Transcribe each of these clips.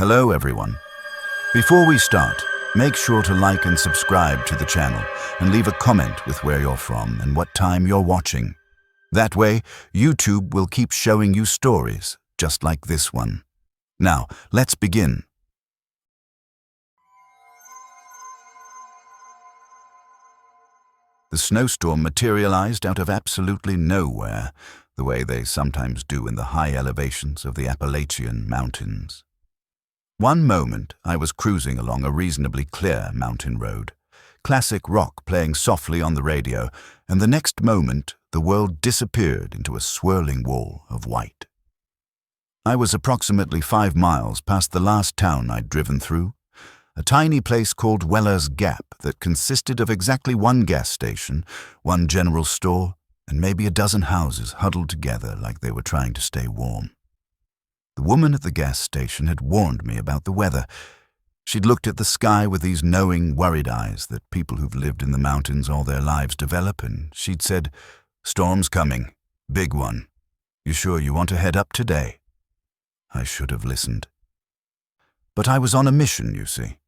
Hello everyone. Before we start, make sure to like and subscribe to the channel and leave a comment with where you're from and what time you're watching. That way, YouTube will keep showing you stories just like this one. Now, let's begin. The snowstorm materialized out of absolutely nowhere, the way they sometimes do in the high elevations of the Appalachian Mountains. One moment, I was cruising along a reasonably clear mountain road, classic rock playing softly on the radio, and the next moment, the world disappeared into a swirling wall of white. I was approximately 5 miles past the last town I'd driven through, a tiny place called Weller's Gap that consisted of exactly one gas station, one general store, and maybe a dozen houses huddled together like they were trying to stay warm. The woman at the gas station had warned me about the weather. She'd looked at the sky with these knowing, worried eyes that people who've lived in the mountains all their lives develop, and she'd said, "Storm's coming. Big one. You sure you want to head up today?" I should have listened. But I was on a mission, you see.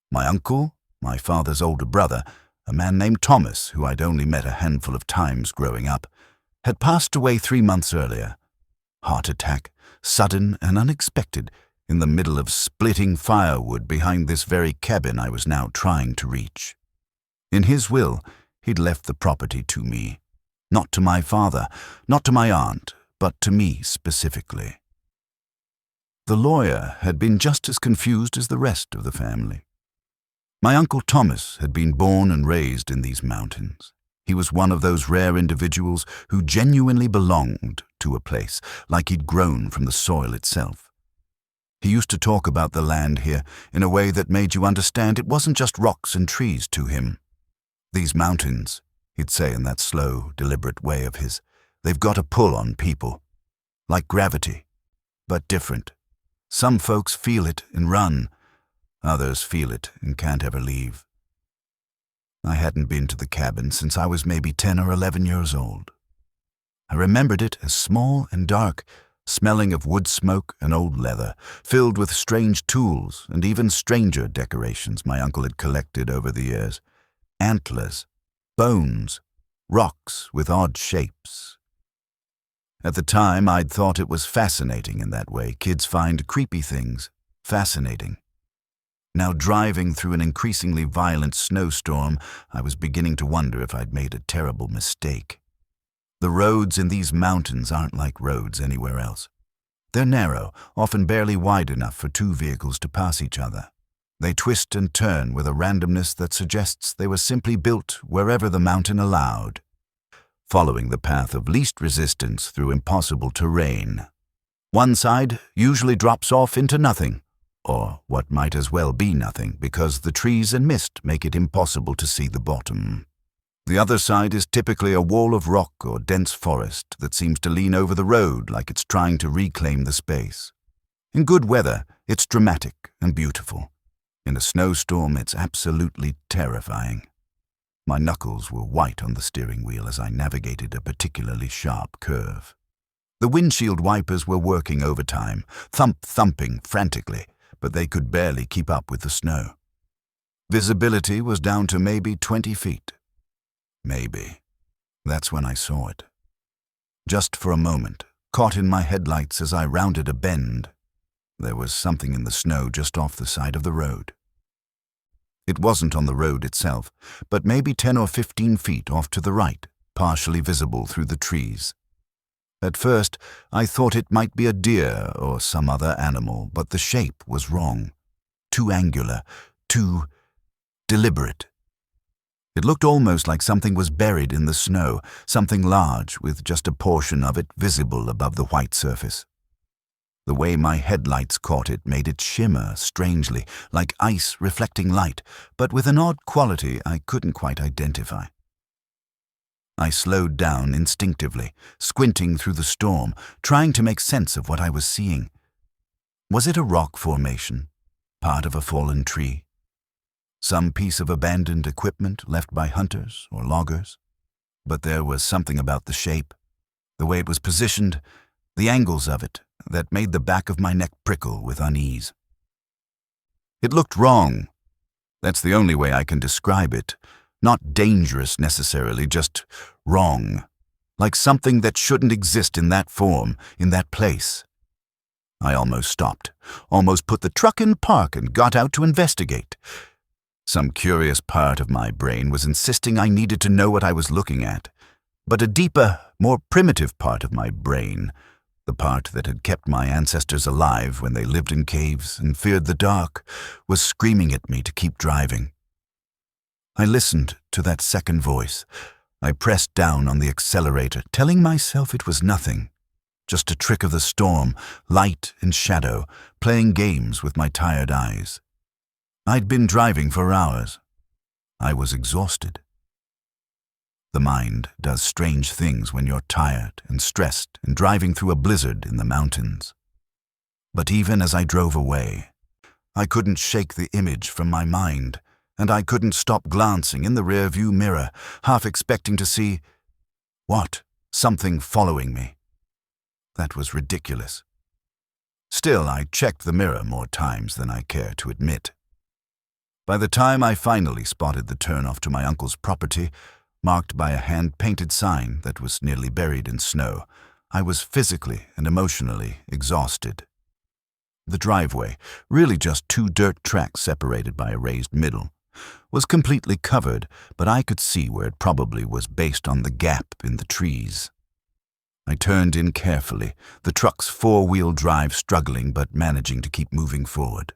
My uncle, my father's older brother, a man named Thomas, who I'd only met a handful of times growing up, had passed away 3 months earlier. Heart attack, sudden and unexpected, in the middle of splitting firewood behind this very cabin I was now trying to reach. In his will, he'd left the property to me. Not to my father, not to my aunt, but to me specifically. The lawyer had been just as confused as the rest of the family. My Uncle Thomas had been born and raised in these mountains. He was one of those rare individuals who genuinely belonged to a place, like he'd grown from the soil itself. He used to talk about the land here in a way that made you understand it wasn't just rocks and trees to him. These mountains, he'd say in that slow, deliberate way of his, they've got a pull on people. Like gravity, but different. Some folks feel it and run. Others feel it and can't ever leave. I hadn't been to the cabin since I was maybe 10 or 11 years old. I remembered it as small and dark, smelling of wood smoke and old leather, filled with strange tools and even stranger decorations my uncle had collected over the years. Antlers, bones, rocks with odd shapes. At the time, I'd thought it was fascinating in that way. Kids find creepy things fascinating. Now, driving through an increasingly violent snowstorm, I was beginning to wonder if I'd made a terrible mistake. The roads in these mountains aren't like roads anywhere else. They're narrow, often barely wide enough for 2 vehicles to pass each other. They twist and turn with a randomness that suggests they were simply built wherever the mountain allowed, following the path of least resistance through impossible terrain. One side usually drops off into nothing, or what might as well be nothing, because the trees and mist make it impossible to see the bottom. The other side is typically a wall of rock or dense forest that seems to lean over the road like it's trying to reclaim the space. In good weather, it's dramatic and beautiful. In a snowstorm, it's absolutely terrifying. My knuckles were white on the steering wheel as I navigated a particularly sharp curve. The windshield wipers were working overtime, thumping frantically, but they could barely keep up with the snow. Visibility was down to maybe 20 feet. Maybe. That's when I saw it. Just for a moment, caught in my headlights as I rounded a bend. There was something in the snow just off the side of the road. It wasn't on the road itself, but maybe 10 or 15 feet off to the right, partially visible through the trees. At first, I thought it might be a deer or some other animal, but the shape was wrong. Too angular, too deliberate. It looked almost like something was buried in the snow, something large with just a portion of it visible above the white surface. The way my headlights caught it made it shimmer strangely, like ice reflecting light, but with an odd quality I couldn't quite identify. I slowed down instinctively, squinting through the storm, trying to make sense of what I was seeing. Was it a rock formation, part of a fallen tree? Some piece of abandoned equipment left by hunters or loggers? But there was something about the shape, the way it was positioned, the angles of it, that made the back of my neck prickle with unease. It looked wrong. That's the only way I can describe it. Not dangerous necessarily, just wrong. Like something that shouldn't exist in that form, in that place. I almost stopped, almost put the truck in park and got out to investigate. Some curious part of my brain was insisting I needed to know what I was looking at. But a deeper, more primitive part of my brain, the part that had kept my ancestors alive when they lived in caves and feared the dark, was screaming at me to keep driving. I listened to that second voice. I pressed down on the accelerator, telling myself it was nothing. Just a trick of the storm, light and shadow, playing games with my tired eyes. I'd been driving for hours. I was exhausted. The mind does strange things when you're tired and stressed and driving through a blizzard in the mountains. But even as I drove away, I couldn't shake the image from my mind, and I couldn't stop glancing in the rearview mirror, half expecting to see, something following me. That was ridiculous. Still, I checked the mirror more times than I care to admit. By the time I finally spotted the turnoff to my uncle's property, marked by a hand-painted sign that was nearly buried in snow, I was physically and emotionally exhausted. The driveway, really just 2 dirt tracks separated by a raised middle, was completely covered, but I could see where it probably was based on the gap in the trees. I turned in carefully, the truck's 4-wheel drive struggling but managing to keep moving forward.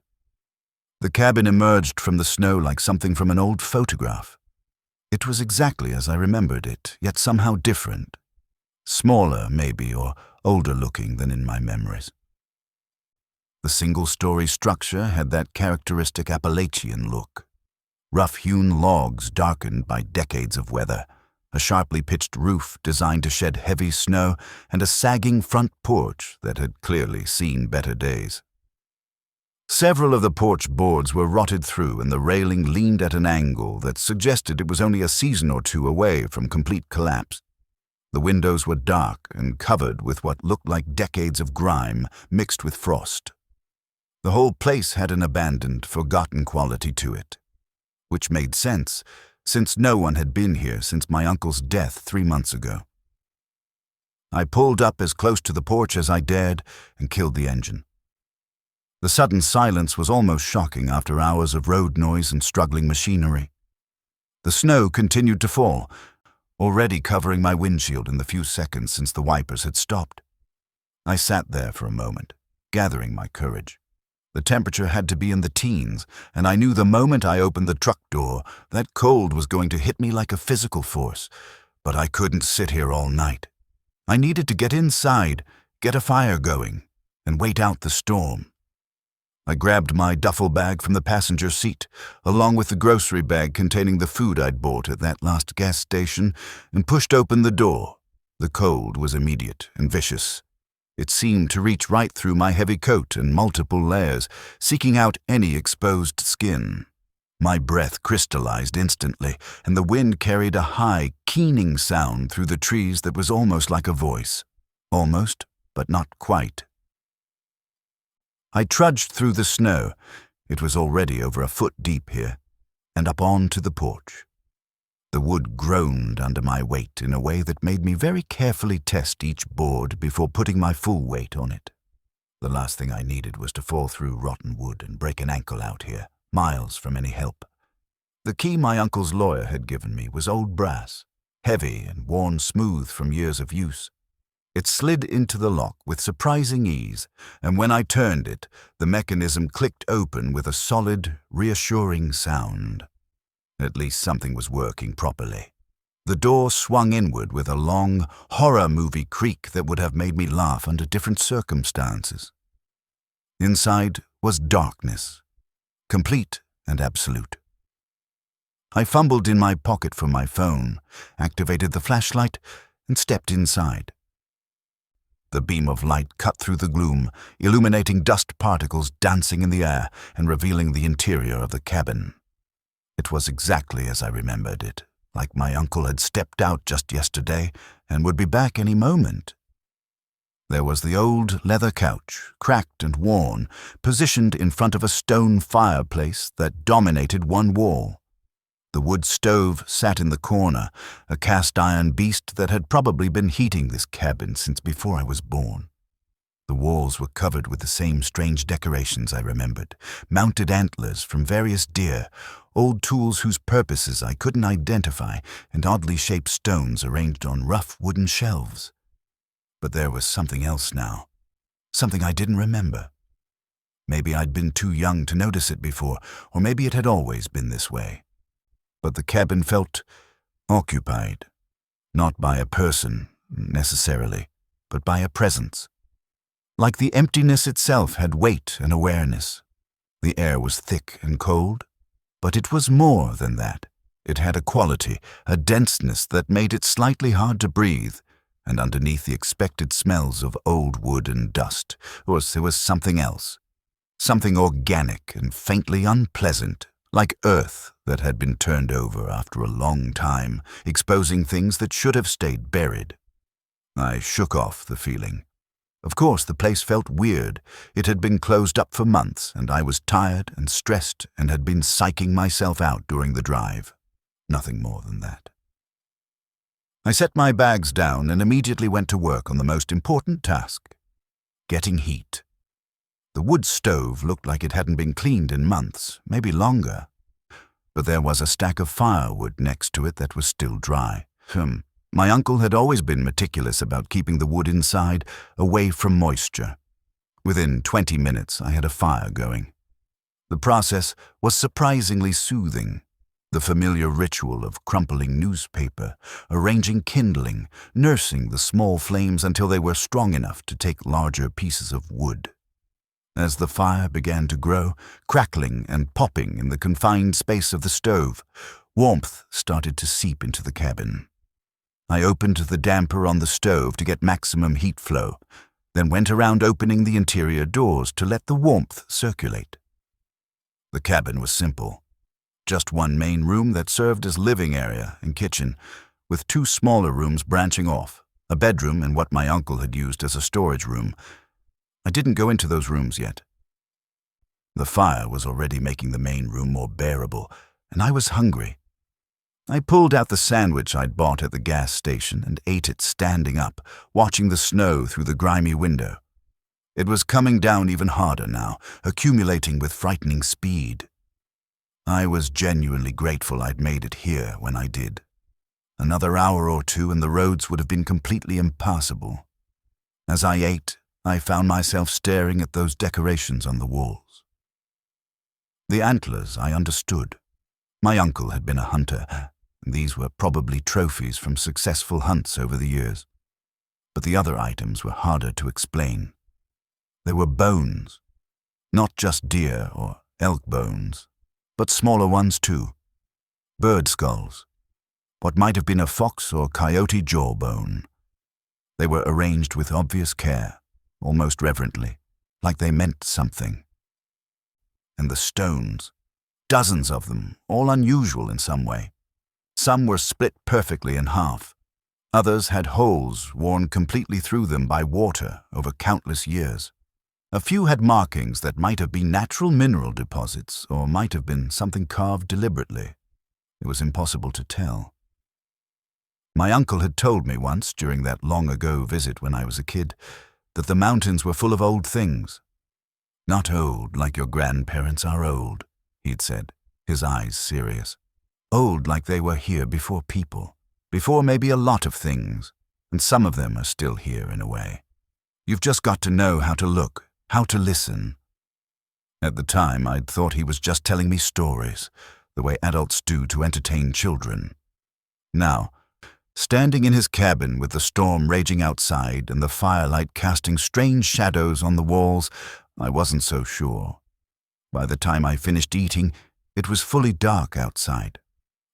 The cabin emerged from the snow like something from an old photograph. It was exactly as I remembered it, yet somehow different. Smaller, maybe, or older-looking than in my memories. The single-story structure had that characteristic Appalachian look. Rough-hewn logs darkened by decades of weather, a sharply pitched roof designed to shed heavy snow, and a sagging front porch that had clearly seen better days. Several of the porch boards were rotted through, and the railing leaned at an angle that suggested it was only a season or 2 away from complete collapse. The windows were dark and covered with what looked like decades of grime mixed with frost. The whole place had an abandoned, forgotten quality to it, which made sense, since no one had been here since my uncle's death 3 months ago. I pulled up as close to the porch as I dared and killed the engine. The sudden silence was almost shocking after hours of road noise and struggling machinery. The snow continued to fall, already covering my windshield in the few seconds since the wipers had stopped. I sat there for a moment, gathering my courage. The temperature had to be in the teens, and I knew the moment I opened the truck door, that cold was going to hit me like a physical force. But I couldn't sit here all night. I needed to get inside, get a fire going, and wait out the storm. I grabbed my duffel bag from the passenger seat, along with the grocery bag containing the food I'd bought at that last gas station, and pushed open the door. The cold was immediate and vicious. It seemed to reach right through my heavy coat and multiple layers, seeking out any exposed skin. My breath crystallized instantly, and the wind carried a high, keening sound through the trees that was almost like a voice. Almost, but not quite. I trudged through the snow, it was already over a foot deep here, and up onto the porch. The wood groaned under my weight in a way that made me very carefully test each board before putting my full weight on it. The last thing I needed was to fall through rotten wood and break an ankle out here, miles from any help. The key my uncle's lawyer had given me was old brass, heavy and worn smooth from years of use. It slid into the lock with surprising ease, and when I turned it, the mechanism clicked open with a solid, reassuring sound. At least something was working properly. The door swung inward with a long, horror movie creak that would have made me laugh under different circumstances. Inside was darkness, complete and absolute. I fumbled in my pocket for my phone, activated the flashlight, and stepped inside. The beam of light cut through the gloom, illuminating dust particles dancing in the air and revealing the interior of the cabin. It was exactly as I remembered it, like my uncle had stepped out just yesterday and would be back any moment. There was the old leather couch, cracked and worn, positioned in front of a stone fireplace that dominated one wall. The wood stove sat in the corner, a cast-iron beast that had probably been heating this cabin since before I was born. The walls were covered with the same strange decorations I remembered, mounted antlers from various deer, old tools whose purposes I couldn't identify, and oddly shaped stones arranged on rough wooden shelves. But there was something else now, something I didn't remember. Maybe I'd been too young to notice it before, or maybe it had always been this way. But the cabin felt occupied, not by a person, necessarily, but by a presence. Like the emptiness itself had weight and awareness. The air was thick and cold, but it was more than that. It had a quality, a denseness that made it slightly hard to breathe, and underneath the expected smells of old wood and dust, there was something else, something organic and faintly unpleasant, like earth that had been turned over after a long time, exposing things that should have stayed buried. I shook off the feeling. Of course, the place felt weird. It had been closed up for months, and I was tired and stressed and had been psyching myself out during the drive. Nothing more than that. I set my bags down and immediately went to work on the most important task, getting heat. The wood stove looked like it hadn't been cleaned in months, maybe longer. But there was a stack of firewood next to it that was still dry. My uncle had always been meticulous about keeping the wood inside, away from moisture. Within 20 minutes, I had a fire going. The process was surprisingly soothing. The familiar ritual of crumpling newspaper, arranging kindling, nursing the small flames until they were strong enough to take larger pieces of wood. As the fire began to grow, crackling and popping in the confined space of the stove, warmth started to seep into the cabin. I opened the damper on the stove to get maximum heat flow, then went around opening the interior doors to let the warmth circulate. The cabin was simple. Just one main room that served as living area and kitchen, with two smaller rooms branching off, a bedroom and what my uncle had used as a storage room. I didn't go into those rooms yet. The fire was already making the main room more bearable, and I was hungry. I pulled out the sandwich I'd bought at the gas station and ate it standing up, watching the snow through the grimy window. It was coming down even harder now, accumulating with frightening speed. I was genuinely grateful I'd made it here when I did. Another hour or two and the roads would have been completely impassable. As I ate, I found myself staring at those decorations on the walls. The antlers I understood. My uncle had been a hunter, and these were probably trophies from successful hunts over the years. But the other items were harder to explain. They were bones, not just deer or elk bones, but smaller ones too. Bird skulls, what might have been a fox or coyote jawbone. They were arranged with obvious care, almost reverently, like they meant something. And the stones, dozens of them, all unusual in some way. Some were split perfectly in half. Others had holes worn completely through them by water over countless years. A few had markings that might have been natural mineral deposits or might have been something carved deliberately. It was impossible to tell. My uncle had told me once, during that long-ago visit when I was a kid, that the mountains were full of old things. Not old like your grandparents are old, he'd said, his eyes serious. Old like they were here before people, before maybe a lot of things, and some of them are still here in a way. You've just got to know how to look, how to listen. At the time, I'd thought he was just telling me stories, the way adults do to entertain children. Now, standing in his cabin with the storm raging outside and the firelight casting strange shadows on the walls, I wasn't so sure. By the time I finished eating, it was fully dark outside.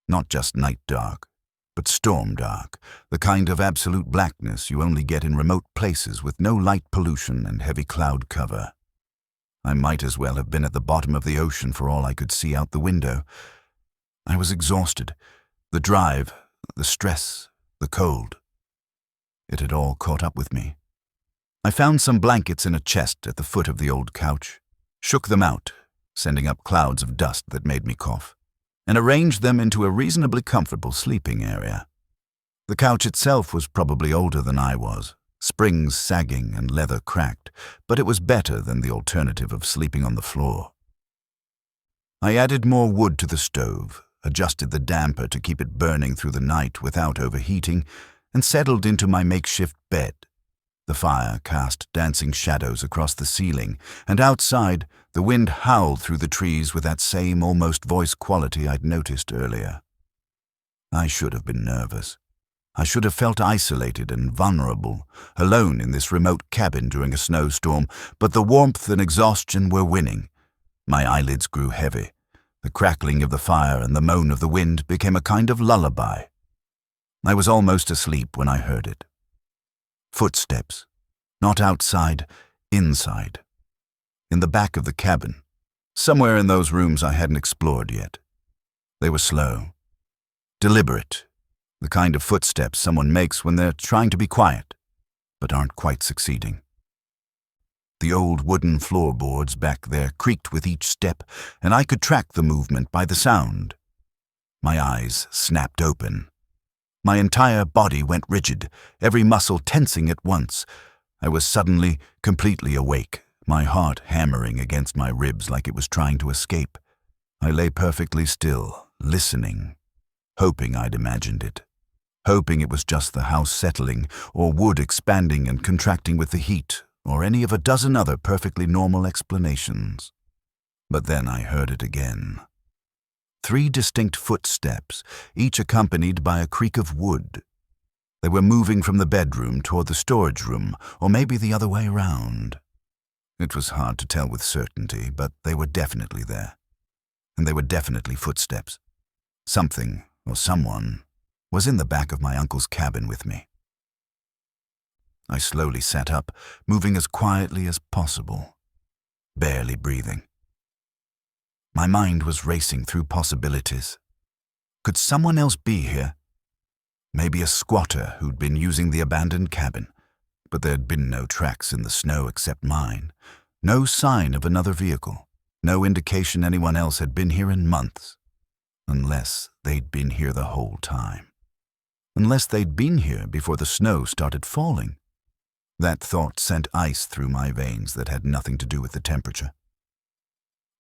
Not just night dark, but storm dark, the kind of absolute blackness you only get in remote places with no light pollution and heavy cloud cover. I might as well have been at the bottom of the ocean for all I could see out the window. I was exhausted. The drive, the stress, the cold. It had all caught up with me. I found some blankets in a chest at the foot of the old couch, shook them out, sending up clouds of dust that made me cough, and arranged them into a reasonably comfortable sleeping area. The couch itself was probably older than I was, springs sagging and leather cracked, but it was better than the alternative of sleeping on the floor. I added more wood to the stove, adjusted the damper to keep it burning through the night without overheating, and settled into my makeshift bed. The fire cast dancing shadows across the ceiling, and outside, the wind howled through the trees with that same almost voice quality I'd noticed earlier. I should have been nervous. I should have felt isolated and vulnerable, alone in this remote cabin during a snowstorm, but the warmth and exhaustion were winning. My eyelids grew heavy. The crackling of the fire and the moan of the wind became a kind of lullaby. I was almost asleep when I heard it. Footsteps. Not outside, inside. In the back of the cabin. Somewhere in those rooms I hadn't explored yet. They were slow. Deliberate. The kind of footsteps someone makes when they're trying to be quiet, but aren't quite succeeding. The old wooden floorboards back there creaked with each step, and I could track the movement by the sound. My eyes snapped open. My entire body went rigid, every muscle tensing at once. I was suddenly completely awake, my heart hammering against my ribs like it was trying to escape. I lay perfectly still, listening, hoping I'd imagined it, hoping it was just the house settling, or wood expanding and contracting with the heat, or any of a dozen other perfectly normal explanations. But then I heard it again. 3 distinct footsteps, each accompanied by a creak of wood. They were moving from the bedroom toward the storage room, or maybe the other way around. It was hard to tell with certainty, but they were definitely there. And they were definitely footsteps. Something, or someone, was in the back of my uncle's cabin with me. I slowly sat up, moving as quietly as possible, barely breathing. My mind was racing through possibilities. Could someone else be here? Maybe a squatter who'd been using the abandoned cabin, but there'd been no tracks in the snow except mine, no sign of another vehicle, no indication anyone else had been here in months, unless they'd been here the whole time. Unless they'd been here before the snow started falling. That thought sent ice through my veins that had nothing to do with the temperature.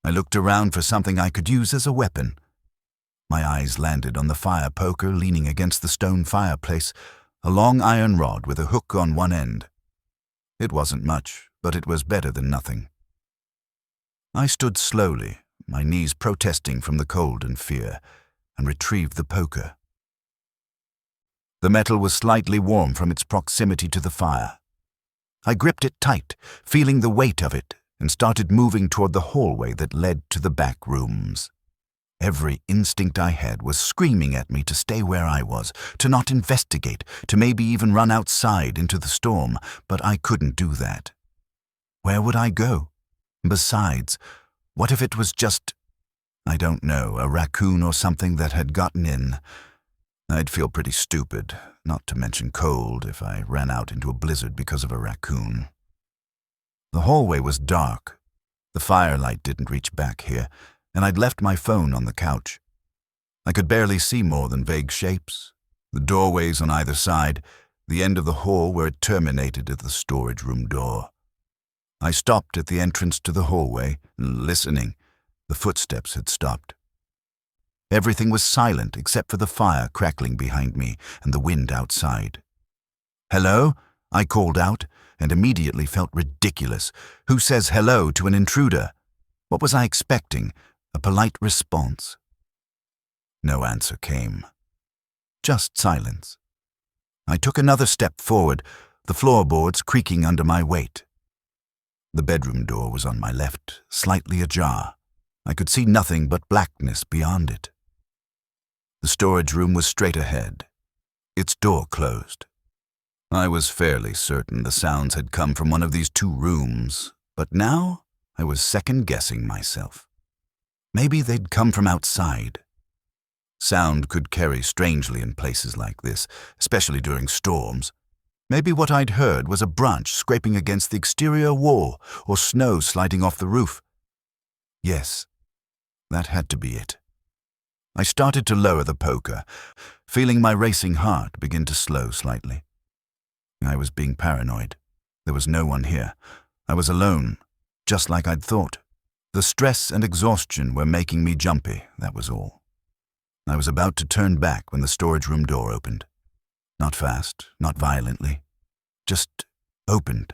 I looked around for something I could use as a weapon. My eyes landed on the fire poker leaning against the stone fireplace, a long iron rod with a hook on one end. It wasn't much, but it was better than nothing. I stood slowly, my knees protesting from the cold and fear, and retrieved the poker. The metal was slightly warm from its proximity to the fire. I gripped it tight, feeling the weight of it, and started moving toward the hallway that led to the back rooms. Every instinct I had was screaming at me to stay where I was, to not investigate, to maybe even run outside into the storm, but I couldn't do that. Where would I go? Besides, what if it was just, I don't know, a raccoon or something that had gotten in? I'd feel pretty stupid, not to mention cold, if I ran out into a blizzard because of a raccoon. The hallway was dark. The firelight didn't reach back here, and I'd left my phone on the couch. I could barely see more than vague shapes, the doorways on either side, the end of the hall where it terminated at the storage room door. I stopped at the entrance to the hallway, listening. The footsteps had stopped. Everything was silent except for the fire crackling behind me and the wind outside. "Hello?" I called out, and immediately felt ridiculous. Who says hello to an intruder? What was I expecting? A polite response? No answer came. Just silence. I took another step forward, the floorboards creaking under my weight. The bedroom door was on my left, slightly ajar. I could see nothing but blackness beyond it. The storage room was straight ahead, its door closed. I was fairly certain the sounds had come from one of these 2 rooms, but now I was second-guessing myself. Maybe they'd come from outside. Sound could carry strangely in places like this, especially during storms. Maybe what I'd heard was a branch scraping against the exterior wall or snow sliding off the roof. Yes, that had to be it. I started to lower the poker, feeling my racing heart begin to slow slightly. I was being paranoid. There was no one here. I was alone, just like I'd thought. The stress and exhaustion were making me jumpy, that was all. I was about to turn back when the storage room door opened. Not fast, not violently, just opened.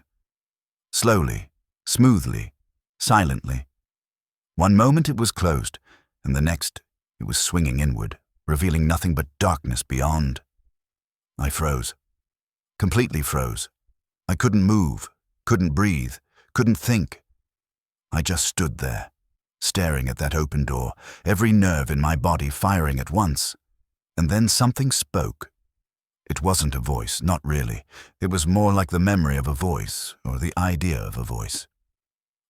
Slowly, smoothly, silently. One moment it was closed, and the next it was swinging inward, revealing nothing but darkness beyond. I froze. Completely froze. I couldn't move, couldn't breathe, couldn't think. I just stood there, staring at that open door, every nerve in my body firing at once. And then something spoke. It wasn't a voice, not really. It was more like the memory of a voice, or the idea of a voice.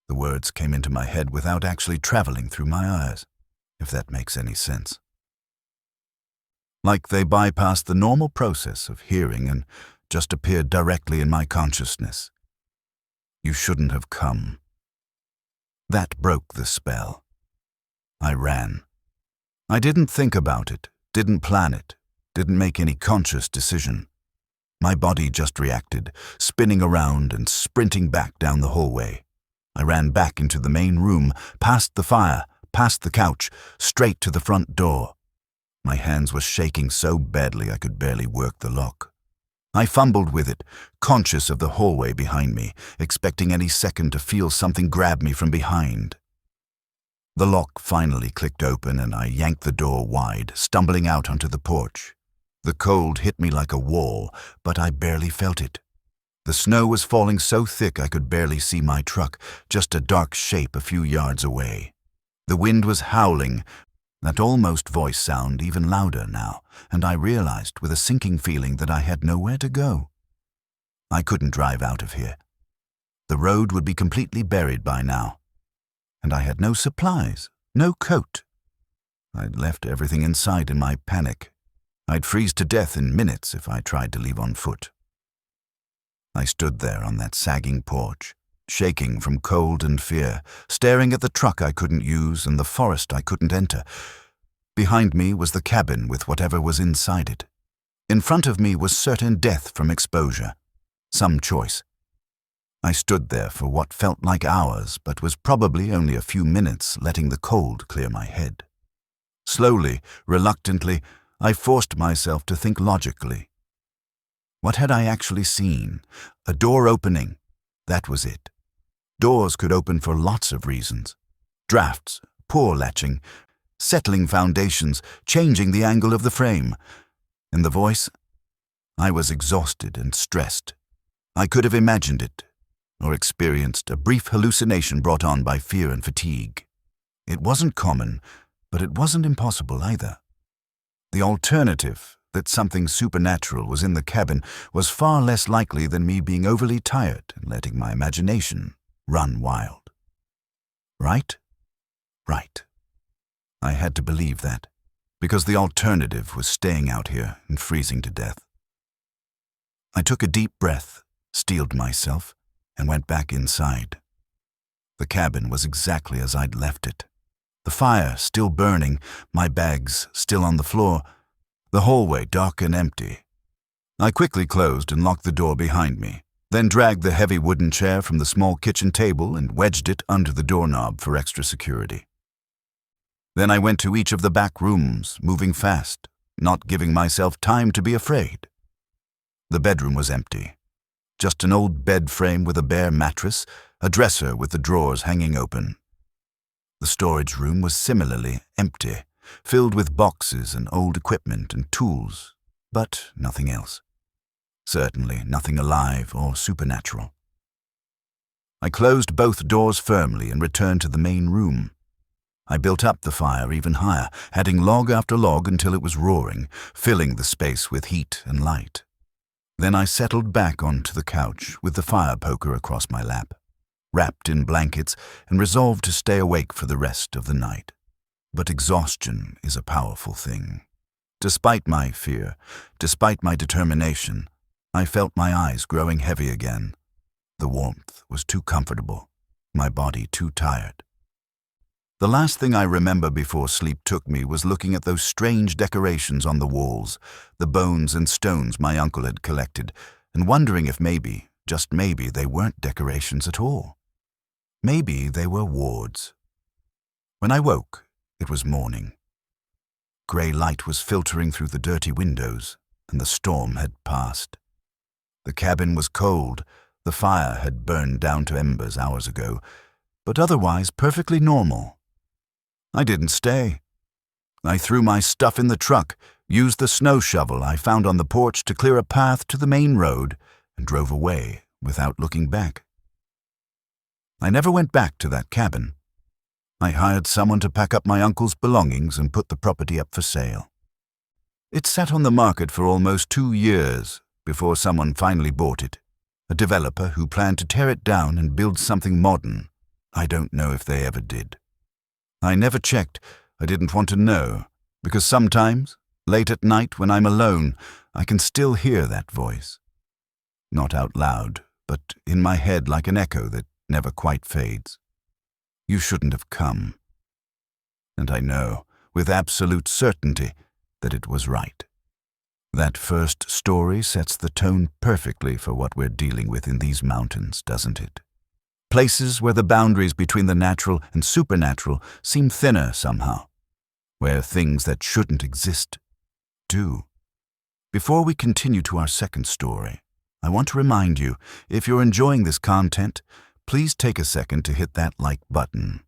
The words came into my head without actually traveling through my ears, if that makes any sense. Like they bypassed the normal process of hearing and just appeared directly in my consciousness. You shouldn't have come. That broke the spell. I ran. I didn't think about it, didn't plan it, didn't make any conscious decision. My body just reacted, spinning around and sprinting back down the hallway. I ran back into the main room, past the fire, past the couch, straight to the front door. My hands were shaking so badly I could barely work the lock. I fumbled with it, conscious of the hallway behind me, expecting any second to feel something grab me from behind. The lock finally clicked open and I yanked the door wide, stumbling out onto the porch. The cold hit me like a wall, but I barely felt it. The snow was falling so thick I could barely see my truck, just a dark shape a few yards away. The wind was howling, that almost voice sound even louder now, and I realized with a sinking feeling that I had nowhere to go. I couldn't drive out of here. The road would be completely buried by now. And I had no supplies, no coat. I'd left everything inside in my panic. I'd freeze to death in minutes if I tried to leave on foot. I stood there on that sagging porch, shaking from cold and fear, staring at the truck I couldn't use and the forest I couldn't enter. Behind me was the cabin with whatever was inside it. In front of me was certain death from exposure. Some choice. I stood there for what felt like hours, but was probably only a few minutes, letting the cold clear my head. Slowly, reluctantly, I forced myself to think logically. What had I actually seen? A door opening. That was it. Doors could open for lots of reasons. Drafts, poor latching, settling foundations, changing the angle of the frame. And the voice? I was exhausted and stressed. I could have imagined it, or experienced a brief hallucination brought on by fear and fatigue. It wasn't common, but it wasn't impossible either. The alternative, that something supernatural was in the cabin, was far less likely than me being overly tired and letting my imagination run wild. Right? Right. I had to believe that, because the alternative was staying out here and freezing to death. I took a deep breath, steeled myself, and went back inside. The cabin was exactly as I'd left it. The fire still burning, my bags still on the floor, the hallway dark and empty. I quickly closed and locked the door behind me, then dragged the heavy wooden chair from the small kitchen table and wedged it under the doorknob for extra security. Then I went to each of the back rooms, moving fast, not giving myself time to be afraid. The bedroom was empty. Just an old bed frame with a bare mattress, a dresser with the drawers hanging open. The storage room was similarly empty, filled with boxes and old equipment and tools, but nothing else. Certainly nothing alive or supernatural. I closed both doors firmly and returned to the main room. I built up the fire even higher, adding log after log until it was roaring, filling the space with heat and light. Then I settled back onto the couch with the fire poker across my lap, wrapped in blankets and resolved to stay awake for the rest of the night. But exhaustion is a powerful thing. Despite my fear, despite my determination, I felt my eyes growing heavy again. The warmth was too comfortable, my body too tired. The last thing I remember before sleep took me was looking at those strange decorations on the walls, the bones and stones my uncle had collected, and wondering if maybe, just maybe, they weren't decorations at all. Maybe they were wards. When I woke, it was morning. Grey light was filtering through the dirty windows, and the storm had passed. The cabin was cold. The fire had burned down to embers hours ago, but otherwise perfectly normal. I didn't stay. I threw my stuff in the truck, used the snow shovel I found on the porch to clear a path to the main road, and drove away without looking back. I never went back to that cabin. I hired someone to pack up my uncle's belongings and put the property up for sale. It sat on the market for almost 2 years before someone finally bought it. A developer who planned to tear it down and build something modern. I don't know if they ever did. I never checked. I didn't want to know, because sometimes, late at night when I'm alone, I can still hear that voice. Not out loud, but in my head like an echo that never quite fades. You shouldn't have come. And I know, with absolute certainty, that it was right. That first story sets the tone perfectly for what we're dealing with in these mountains, doesn't it? Places where the boundaries between the natural and supernatural seem thinner somehow, where things that shouldn't exist do. Before we continue to our second story, I want to remind you, if you're enjoying this content, please take a second to hit that like button.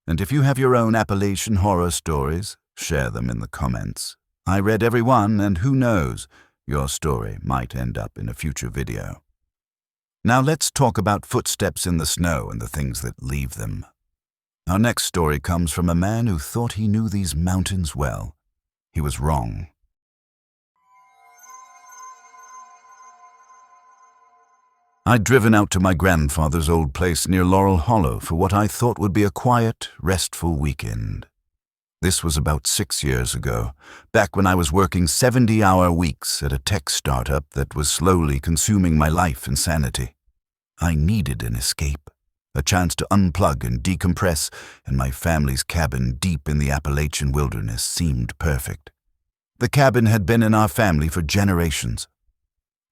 And if you have your own Appalachian horror stories, share them in the comments. I read every one, and who knows, your story might end up in a future video. Now let's talk about footsteps in the snow and the things that leave them. Our next story comes from a man who thought he knew these mountains well. He was wrong. I'd driven out to my grandfather's old place near Laurel Hollow for what I thought would be a quiet, restful weekend. This was about 6 years ago, back when I was working 70-hour weeks at a tech startup that was slowly consuming my life and sanity. I needed an escape, a chance to unplug and decompress, and my family's cabin deep in the Appalachian wilderness seemed perfect. The cabin had been in our family for generations.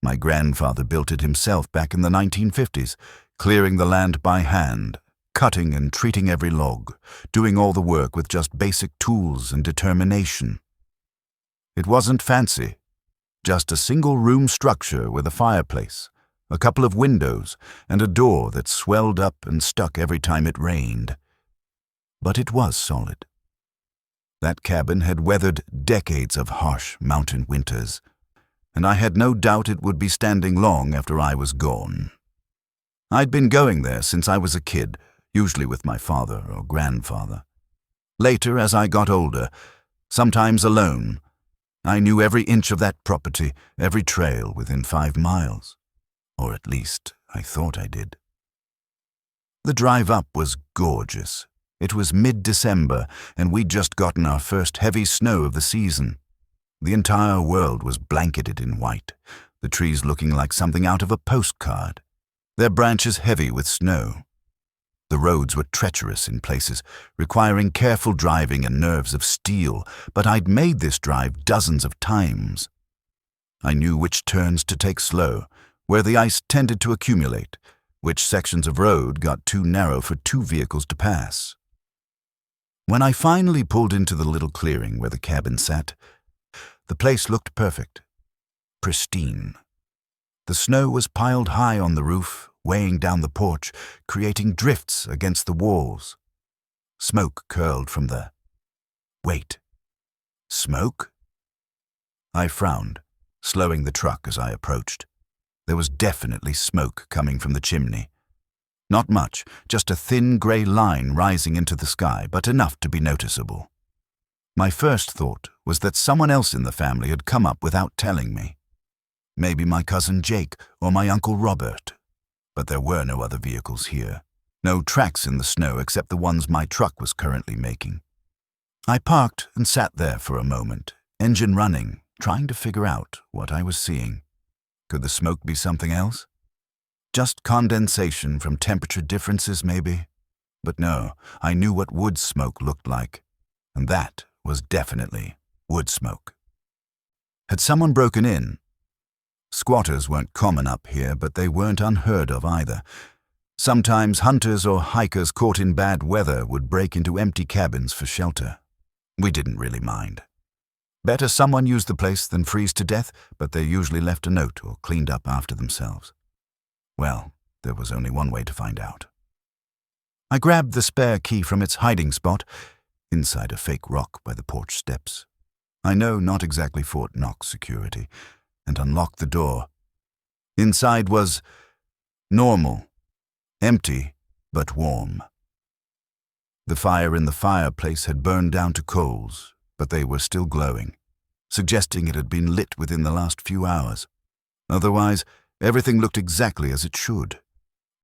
My grandfather built it himself back in the 1950s, clearing the land by hand, cutting and treating every log, doing all the work with just basic tools and determination. It wasn't fancy, just a single-room structure with a fireplace, a couple of windows, and a door that swelled up and stuck every time it rained. But it was solid. That cabin had weathered decades of harsh mountain winters, and I had no doubt it would be standing long after I was gone. I'd been going there since I was a kid, usually with my father or grandfather. Later, as I got older, sometimes alone, I knew every inch of that property, every trail within 5 miles. Or at least, I thought I did. The drive up was gorgeous. It was mid-December, and we'd just gotten our first heavy snow of the season. The entire world was blanketed in white, the trees looking like something out of a postcard, their branches heavy with snow. The roads were treacherous in places, requiring careful driving and nerves of steel, but I'd made this drive dozens of times. I knew which turns to take slow, where the ice tended to accumulate, which sections of road got too narrow for 2 vehicles to pass. When I finally pulled into the little clearing where the cabin sat, the place looked perfect, pristine. The snow was piled high on the roof, weighing down the porch, creating drifts against the walls. Smoke curled from the... Wait. Smoke? I frowned, slowing the truck as I approached. There was definitely smoke coming from the chimney. Not much, just a thin grey line rising into the sky, but enough to be noticeable. My first thought was that someone else in the family had come up without telling me. Maybe my cousin Jake or my Uncle Robert. But there were no other vehicles here. No tracks in the snow except the ones my truck was currently making. I parked and sat there for a moment, engine running, trying to figure out what I was seeing. Could the smoke be something else? Just condensation from temperature differences, maybe? But no, I knew what wood smoke looked like, and that was definitely wood smoke. Had someone broken in? Squatters weren't common up here, but they weren't unheard of either. Sometimes hunters or hikers caught in bad weather would break into empty cabins for shelter. We didn't really mind. Better someone used the place than freeze to death, but they usually left a note or cleaned up after themselves. Well, there was only one way to find out. I grabbed the spare key from its hiding spot, inside a fake rock by the porch steps. I know, not exactly Fort Knox security, and unlocked the door. Inside was normal, empty, but warm. The fire in the fireplace had burned down to coals, but they were still glowing, suggesting it had been lit within the last few hours. Otherwise, everything looked exactly as it should.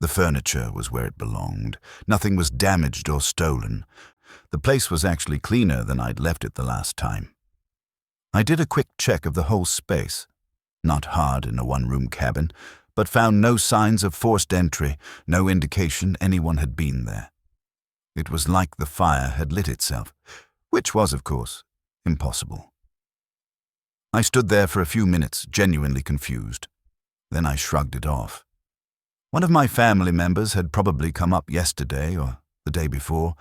The furniture was where it belonged. Nothing was damaged or stolen. The place was actually cleaner than I'd left it the last time. I did a quick check of the whole space. Not hard in a one-room cabin, but found no signs of forced entry, no indication anyone had been there. It was like the fire had lit itself, which was, of course, impossible. I stood there for a few minutes, genuinely confused. Then I shrugged it off. One of my family members had probably come up yesterday or the day before,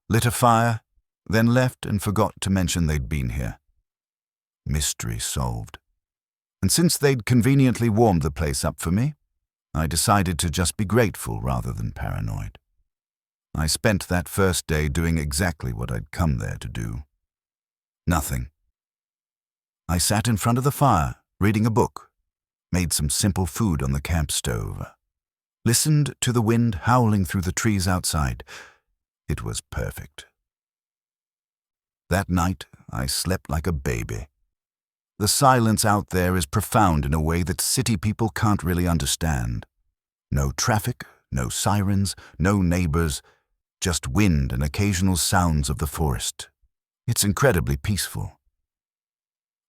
lit a fire, then left and forgot to mention they'd been here. Mystery solved. And since they'd conveniently warmed the place up for me, I decided to just be grateful rather than paranoid. I spent that first day doing exactly what I'd come there to do. Nothing. I sat in front of the fire, reading a book, made some simple food on the camp stove, listened to the wind howling through the trees outside. It was perfect. That night, I slept like a baby. The silence out there is profound in a way that city people can't really understand. No traffic, no sirens, no neighbors, just wind and occasional sounds of the forest. It's incredibly peaceful.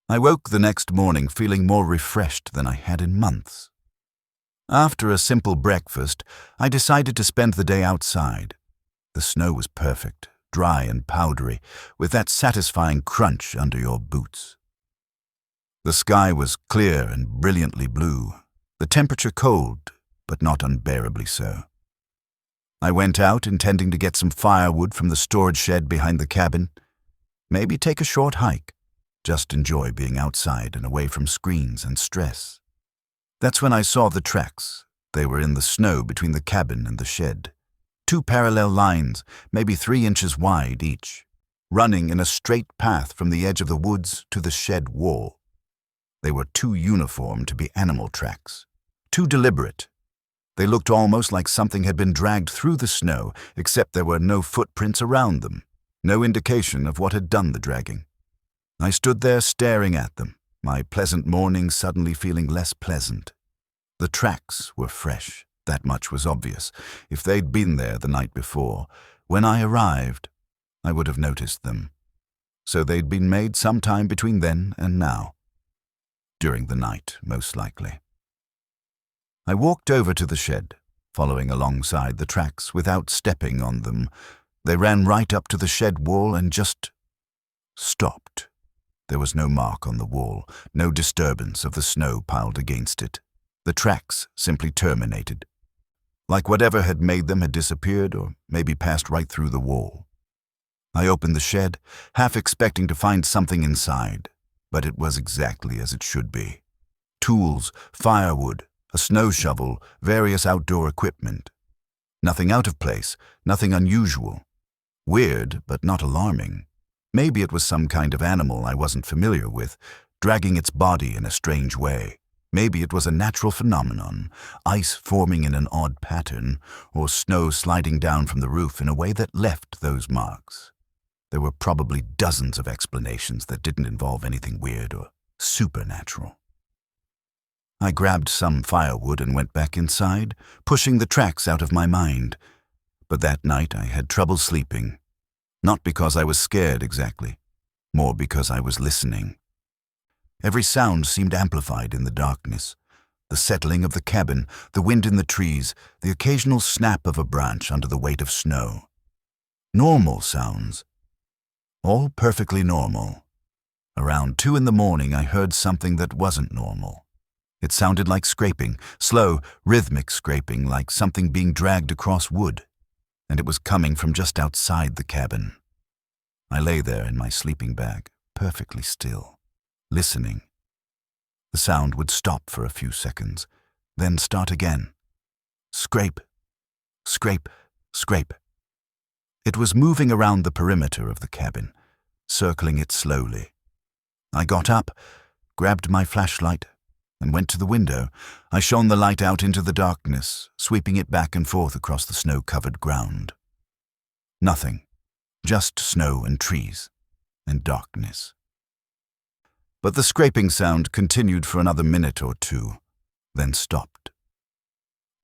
I woke the next morning feeling more refreshed than I had in months. After a simple breakfast, I decided to spend the day outside. The snow was perfect, dry and powdery, with that satisfying crunch under your boots. The sky was clear and brilliantly blue, the temperature cold, but not unbearably so. I went out intending to get some firewood from the storage shed behind the cabin, maybe take a short hike, just enjoy being outside and away from screens and stress. That's when I saw the tracks. They were in the snow between the cabin and the shed. 2 parallel lines, maybe 3 inches wide each, running in a straight path from the edge of the woods to the shed wall. They were too uniform to be animal tracks, too deliberate. They looked almost like something had been dragged through the snow, except there were no footprints around them, no indication of what had done the dragging. I stood there staring at them, my pleasant morning suddenly feeling less pleasant. The tracks were fresh, that much was obvious. If they'd been there the night before, when I arrived, I would have noticed them. So they'd been made sometime between then and now. During the night, most likely. I walked over to the shed, following alongside the tracks without stepping on them. They ran right up to the shed wall and just stopped. There was no mark on the wall, no disturbance of the snow piled against it. The tracks simply terminated. Like whatever had made them had disappeared or maybe passed right through the wall. I opened the shed, half expecting to find something inside, but it was exactly as it should be. Tools, firewood, a snow shovel, various outdoor equipment. Nothing out of place, nothing unusual. Weird, but not alarming. Maybe it was some kind of animal I wasn't familiar with, dragging its body in a strange way. Maybe it was a natural phenomenon, ice forming in an odd pattern, or snow sliding down from the roof in a way that left those marks. There were probably dozens of explanations that didn't involve anything weird or supernatural. I grabbed some firewood and went back inside, pushing the tracks out of my mind. But that night I had trouble sleeping. Not because I was scared exactly, more because I was listening. Every sound seemed amplified in the darkness. The settling of the cabin, the wind in the trees, the occasional snap of a branch under the weight of snow. Normal sounds. All perfectly normal. Around 2 in the morning, I heard something that wasn't normal. It sounded like scraping, slow, rhythmic scraping, like something being dragged across wood, and it was coming from just outside the cabin. I lay there in my sleeping bag, perfectly still, listening. The sound would stop for a few seconds, then start again. Scrape, scrape, scrape. It was moving around the perimeter of the cabin, circling it slowly. I got up, grabbed my flashlight, and went to the window. I shone the light out into the darkness, sweeping it back and forth across the snow-covered ground. Nothing, just snow and trees, and darkness. But the scraping sound continued for another minute or two, then stopped.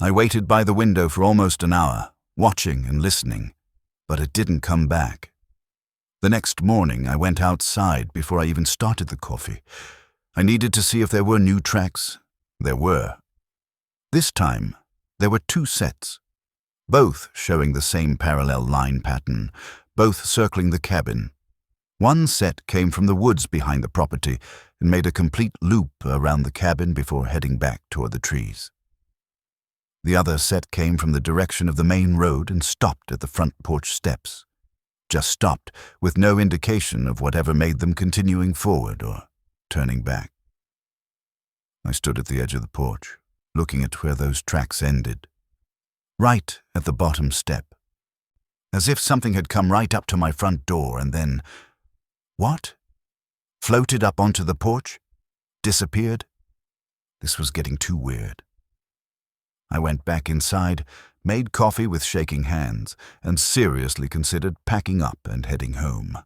I waited by the window for almost an hour, watching and listening, but it didn't come back. The next morning, I went outside before I even started the coffee. I needed to see if there were new tracks. There were. This time, there were 2 sets, both showing the same parallel line pattern, both circling the cabin. One set came from the woods behind the property and made a complete loop around the cabin before heading back toward the trees. The other set came from the direction of the main road and stopped at the front porch steps. Just stopped, with no indication of whatever made them continuing forward or turning back. I stood at the edge of the porch, looking at where those tracks ended. Right at the bottom step. As if something had come right up to my front door and then... What? Floated up onto the porch? Disappeared? This was getting too weird. I went back inside, made coffee with shaking hands, and seriously considered packing up and heading home.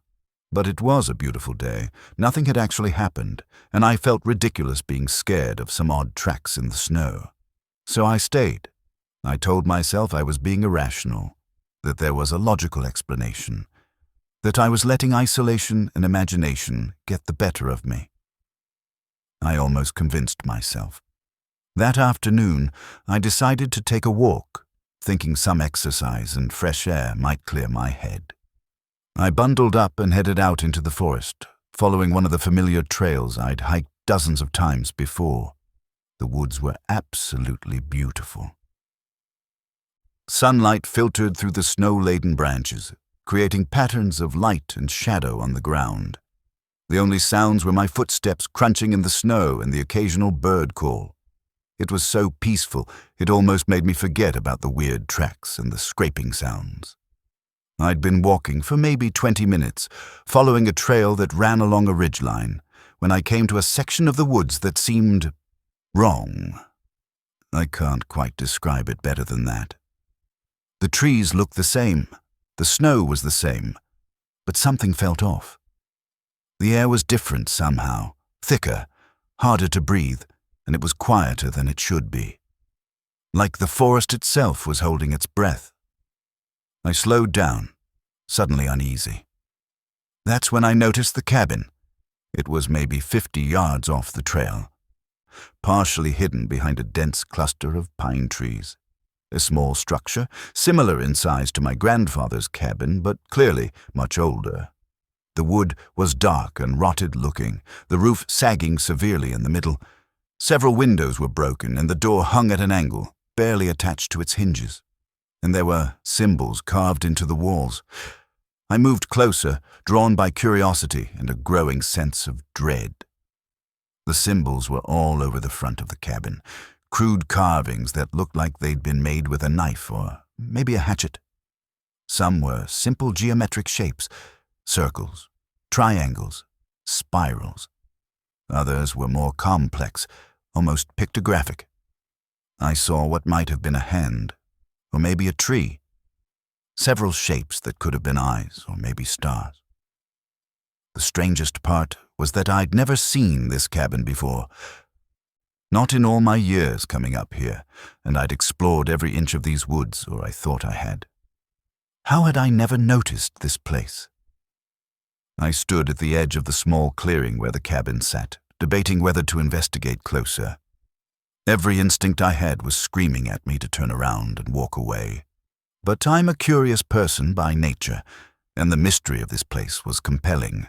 But it was a beautiful day. Nothing had actually happened, and I felt ridiculous being scared of some odd tracks in the snow. So I stayed. I told myself I was being irrational, that there was a logical explanation, that I was letting isolation and imagination get the better of me. I almost convinced myself. That afternoon, I decided to take a walk, thinking some exercise and fresh air might clear my head. I bundled up and headed out into the forest, following one of the familiar trails I'd hiked dozens of times before. The woods were absolutely beautiful. Sunlight filtered through the snow-laden branches, creating patterns of light and shadow on the ground. The only sounds were my footsteps crunching in the snow and the occasional bird call. It was so peaceful, it almost made me forget about the weird tracks and the scraping sounds. I'd been walking for maybe 20 minutes, following a trail that ran along a ridgeline, when I came to a section of the woods that seemed wrong. I can't quite describe it better than that. The trees looked the same, the snow was the same, but something felt off. The air was different somehow, thicker, harder to breathe, and it was quieter than it should be. Like the forest itself was holding its breath. I slowed down, suddenly uneasy. That's when I noticed the cabin. It was maybe 50 yards off the trail, partially hidden behind a dense cluster of pine trees. A small structure, similar in size to my grandfather's cabin, but clearly much older. The wood was dark and rotted-looking, the roof sagging severely in the middle. Several windows were broken, and the door hung at an angle, barely attached to its hinges. And there were symbols carved into the walls. I moved closer, drawn by curiosity and a growing sense of dread. The symbols were all over the front of the cabin, crude carvings that looked like they'd been made with a knife or maybe a hatchet. Some were simple geometric shapes, circles, triangles, spirals. Others were more complex, almost pictographic. I saw what might have been a hand, or maybe a tree. Several shapes that could have been eyes, or maybe stars. The strangest part was that I'd never seen this cabin before. Not in all my years coming up here, and I'd explored every inch of these woods, or I thought I had. How had I never noticed this place? I stood at the edge of the small clearing where the cabin sat, debating whether to investigate closer. Every instinct I had was screaming at me to turn around and walk away. But I'm a curious person by nature, and the mystery of this place was compelling.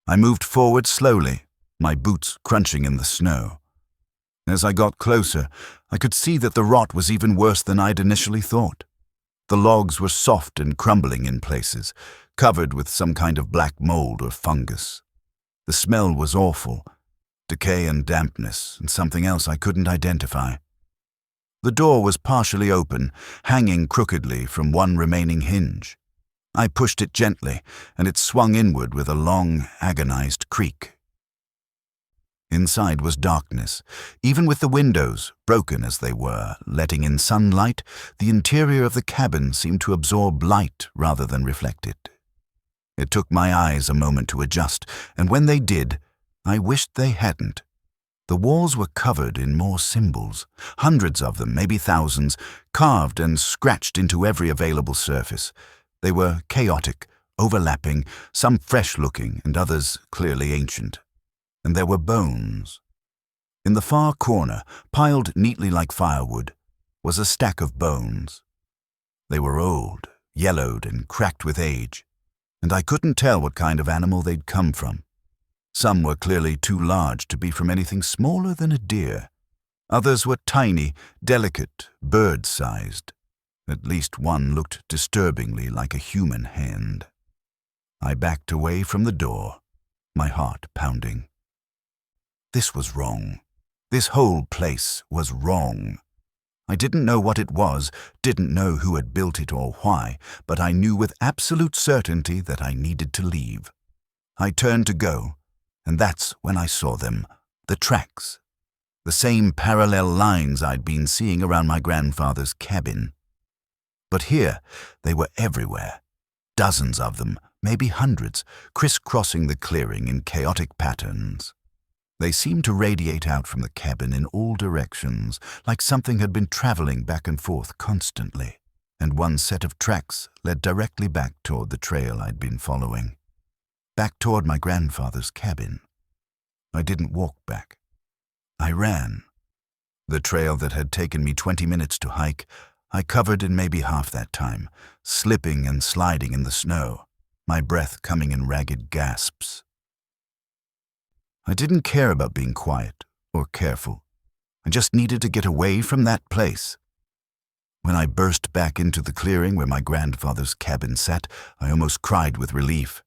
I moved forward slowly, my boots crunching in the snow. As I got closer, I could see that the rot was even worse than I'd initially thought. The logs were soft and crumbling in places, covered with some kind of black mold or fungus. The smell was awful, decay and dampness, and something else I couldn't identify. The door was partially open, hanging crookedly from one remaining hinge. I pushed it gently, and it swung inward with a long, agonized creak. Inside was darkness. Even with the windows, broken as they were, letting in sunlight, the interior of the cabin seemed to absorb light rather than reflect it. It took my eyes a moment to adjust, and when they did, I wished they hadn't. The walls were covered in more symbols, hundreds of them, maybe thousands, carved and scratched into every available surface. They were chaotic, overlapping, some fresh-looking and others clearly ancient. And there were bones. In the far corner, piled neatly like firewood, was a stack of bones. They were old, yellowed and cracked with age, and I couldn't tell what kind of animal they'd come from. Some were clearly too large to be from anything smaller than a deer. Others were tiny, delicate, bird-sized. At least one looked disturbingly like a human hand. I backed away from the door, my heart pounding. This was wrong. This whole place was wrong. I didn't know what it was, didn't know who had built it or why, but I knew with absolute certainty that I needed to leave. I turned to go, and that's when I saw them, the tracks. The same parallel lines I'd been seeing around my grandfather's cabin. But here, they were everywhere. Dozens of them, maybe hundreds, crisscrossing the clearing in chaotic patterns. They seemed to radiate out from the cabin in all directions, like something had been traveling back and forth constantly, and one set of tracks led directly back toward the trail I'd been following. Back toward my grandfather's cabin. I didn't walk back. I ran. The trail that had taken me 20 minutes to hike, I covered in maybe half that time, slipping and sliding in the snow, my breath coming in ragged gasps. I didn't care about being quiet or careful. I just needed to get away from that place. When I burst back into the clearing where my grandfather's cabin sat, I almost cried with relief.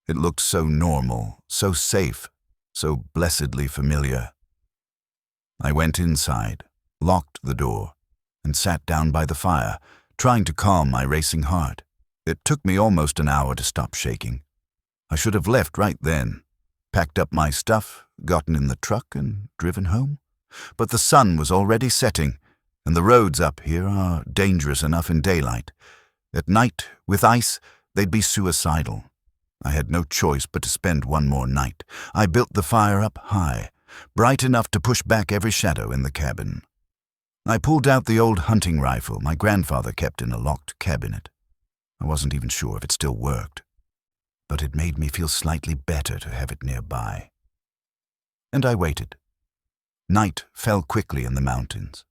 It looked so normal, so safe, so blessedly familiar. I went inside, locked the door, and sat down by the fire, trying to calm my racing heart. It took me almost an hour to stop shaking. I should have left right then, packed up my stuff, gotten in the truck, and driven home. But the sun was already setting, and the roads up here are dangerous enough in daylight. At night, with ice, they'd be suicidal. I had no choice but to spend one more night. I built the fire up high, bright enough to push back every shadow in the cabin. I pulled out the old hunting rifle my grandfather kept in a locked cabinet. I wasn't even sure if it still worked, but it made me feel slightly better to have it nearby. And I waited. Night fell quickly in the mountains,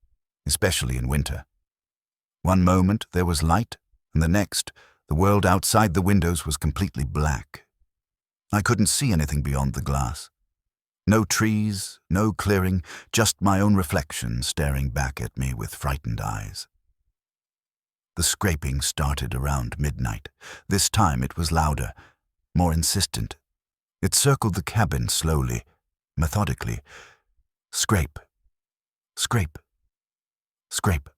especially in winter. One moment there was light, and the next, the world outside the windows was completely black. I couldn't see anything beyond the glass. No trees, no clearing, just my own reflection staring back at me with frightened eyes. The scraping started around midnight. This time it was louder, more insistent. It circled the cabin slowly, methodically. Scrape, scrape, scrape.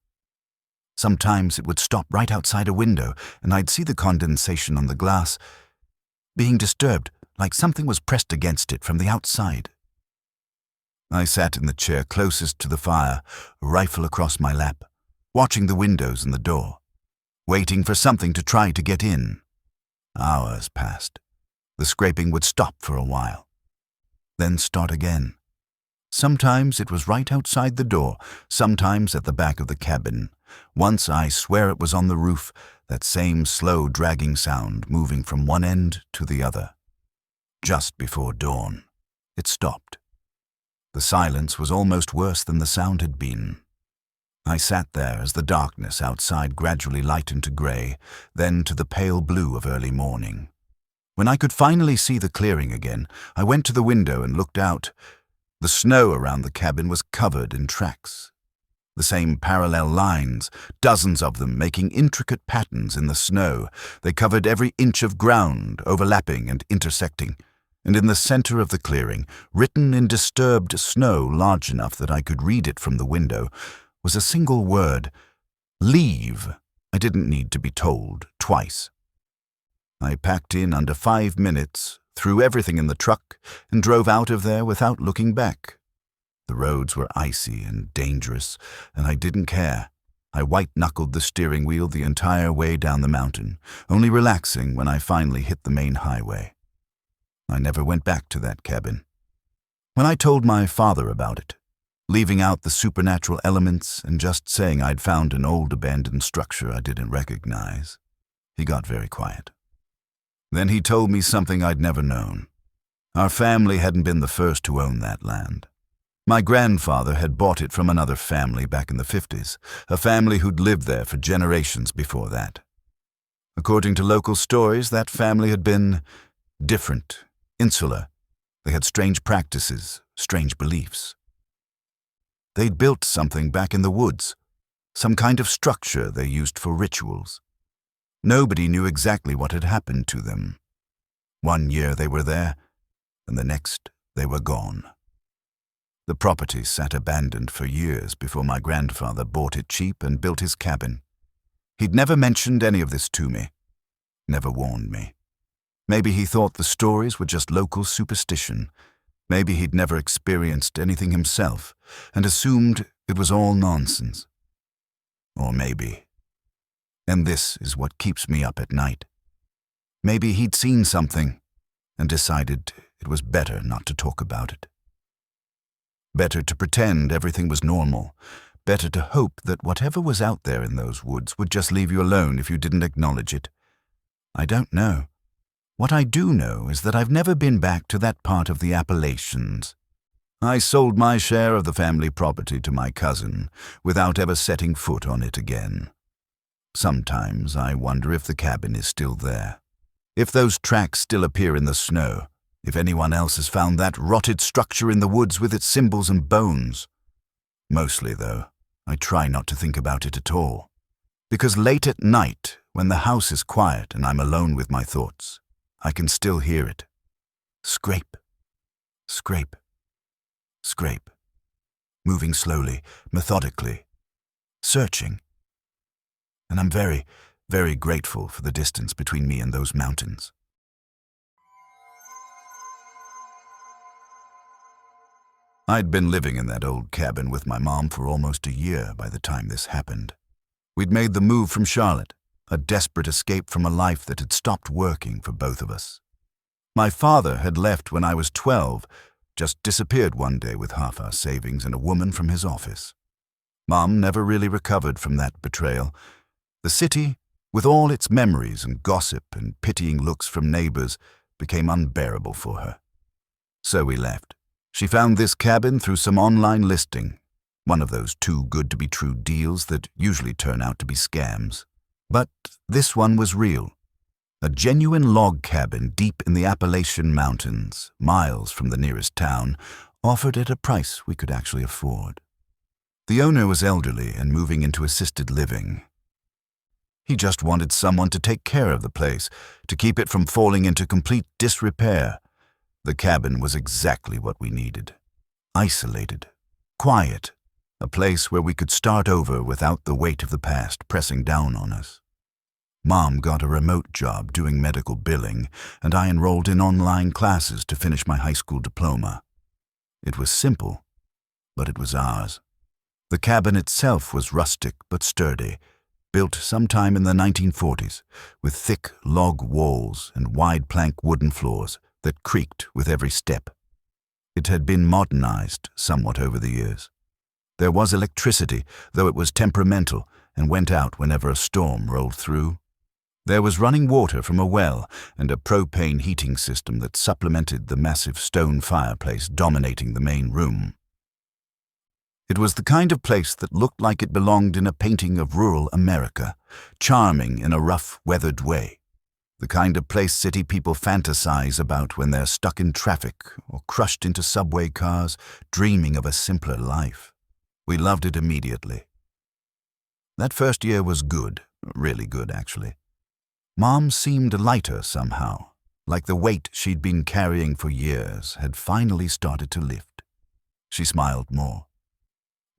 Sometimes it would stop right outside a window, and I'd see the condensation on the glass being disturbed, like something was pressed against it from the outside. I sat in the chair closest to the fire, a rifle across my lap, watching the windows and the door, waiting for something to try to get in. Hours passed. The scraping would stop for a while, then start again. Sometimes it was right outside the door, sometimes at the back of the cabin. Once I swear it was on the roof, that same slow dragging sound moving from one end to the other. Just before dawn, it stopped. The silence was almost worse than the sound had been. I sat there as the darkness outside gradually lightened to grey, then to the pale blue of early morning. When I could finally see the clearing again, I went to the window and looked out. The snow around the cabin was covered in tracks. The same parallel lines, dozens of them making intricate patterns in the snow. They covered every inch of ground, overlapping and intersecting. And in the center of the clearing, written in disturbed snow large enough that I could read it from the window, was a single word: leave. I didn't need to be told twice. I packed in under 5 minutes, threw everything in the truck, and drove out of there without looking back. The roads were icy and dangerous, and I didn't care. I white-knuckled the steering wheel the entire way down the mountain, only relaxing when I finally hit the main highway. I never went back to that cabin. When I told my father about it, leaving out the supernatural elements and just saying I'd found an old abandoned structure I didn't recognize, he got very quiet. Then he told me something I'd never known. Our family hadn't been the first to own that land. My grandfather had bought it from another family back in the 50s, a family who'd lived there for generations before that. According to local stories, that family had been different, insular. They had strange practices, strange beliefs. They'd built something back in the woods, some kind of structure they used for rituals. Nobody knew exactly what had happened to them. One year they were there, and the next they were gone. The property sat abandoned for years before my grandfather bought it cheap and built his cabin. He'd never mentioned any of this to me, never warned me. Maybe he thought the stories were just local superstition. Maybe he'd never experienced anything himself and assumed it was all nonsense. Or maybe, and this is what keeps me up at night, maybe he'd seen something and decided it was better not to talk about it. Better to pretend everything was normal. Better to hope that whatever was out there in those woods would just leave you alone if you didn't acknowledge it. I don't know. What I do know is that I've never been back to that part of the Appalachians. I sold my share of the family property to my cousin without ever setting foot on it again. Sometimes I wonder if the cabin is still there, if those tracks still appear in the snow, if anyone else has found that rotted structure in the woods with its symbols and bones. Mostly, though, I try not to think about it at all, because late at night, when the house is quiet and I'm alone with my thoughts, I can still hear it. Scrape, scrape, scrape, moving slowly, methodically, searching. And I'm very, very grateful for the distance between me and those mountains. I'd been living in that old cabin with my mom for almost a year by the time this happened. We'd made the move from Charlotte, a desperate escape from a life that had stopped working for both of us. My father had left when I was 12, just disappeared one day with half our savings and a woman from his office. Mom never really recovered from that betrayal. The city, with all its memories and gossip and pitying looks from neighbors, became unbearable for her. So we left. She found this cabin through some online listing, one of those too-good-to-be-true deals that usually turn out to be scams. But this one was real. A genuine log cabin deep in the Appalachian Mountains, miles from the nearest town, offered at a price we could actually afford. The owner was elderly and moving into assisted living. He just wanted someone to take care of the place, to keep it from falling into complete disrepair. The cabin was exactly what we needed. Isolated, quiet, a place where we could start over without the weight of the past pressing down on us. Mom got a remote job doing medical billing, and I enrolled in online classes to finish my high school diploma. It was simple, but it was ours. The cabin itself was rustic but sturdy, built sometime in the 1940s, with thick log walls and wide plank wooden floors that creaked with every step. It had been modernized somewhat over the years. There was electricity, though it was temperamental and went out whenever a storm rolled through. There was running water from a well and a propane heating system that supplemented the massive stone fireplace dominating the main room. It was the kind of place that looked like it belonged in a painting of rural America, charming in a rough, weathered way. The kind of place city people fantasize about when they're stuck in traffic or crushed into subway cars, dreaming of a simpler life. We loved it immediately. That first year was good, really good actually. Mom seemed lighter somehow, like the weight she'd been carrying for years had finally started to lift. She smiled more,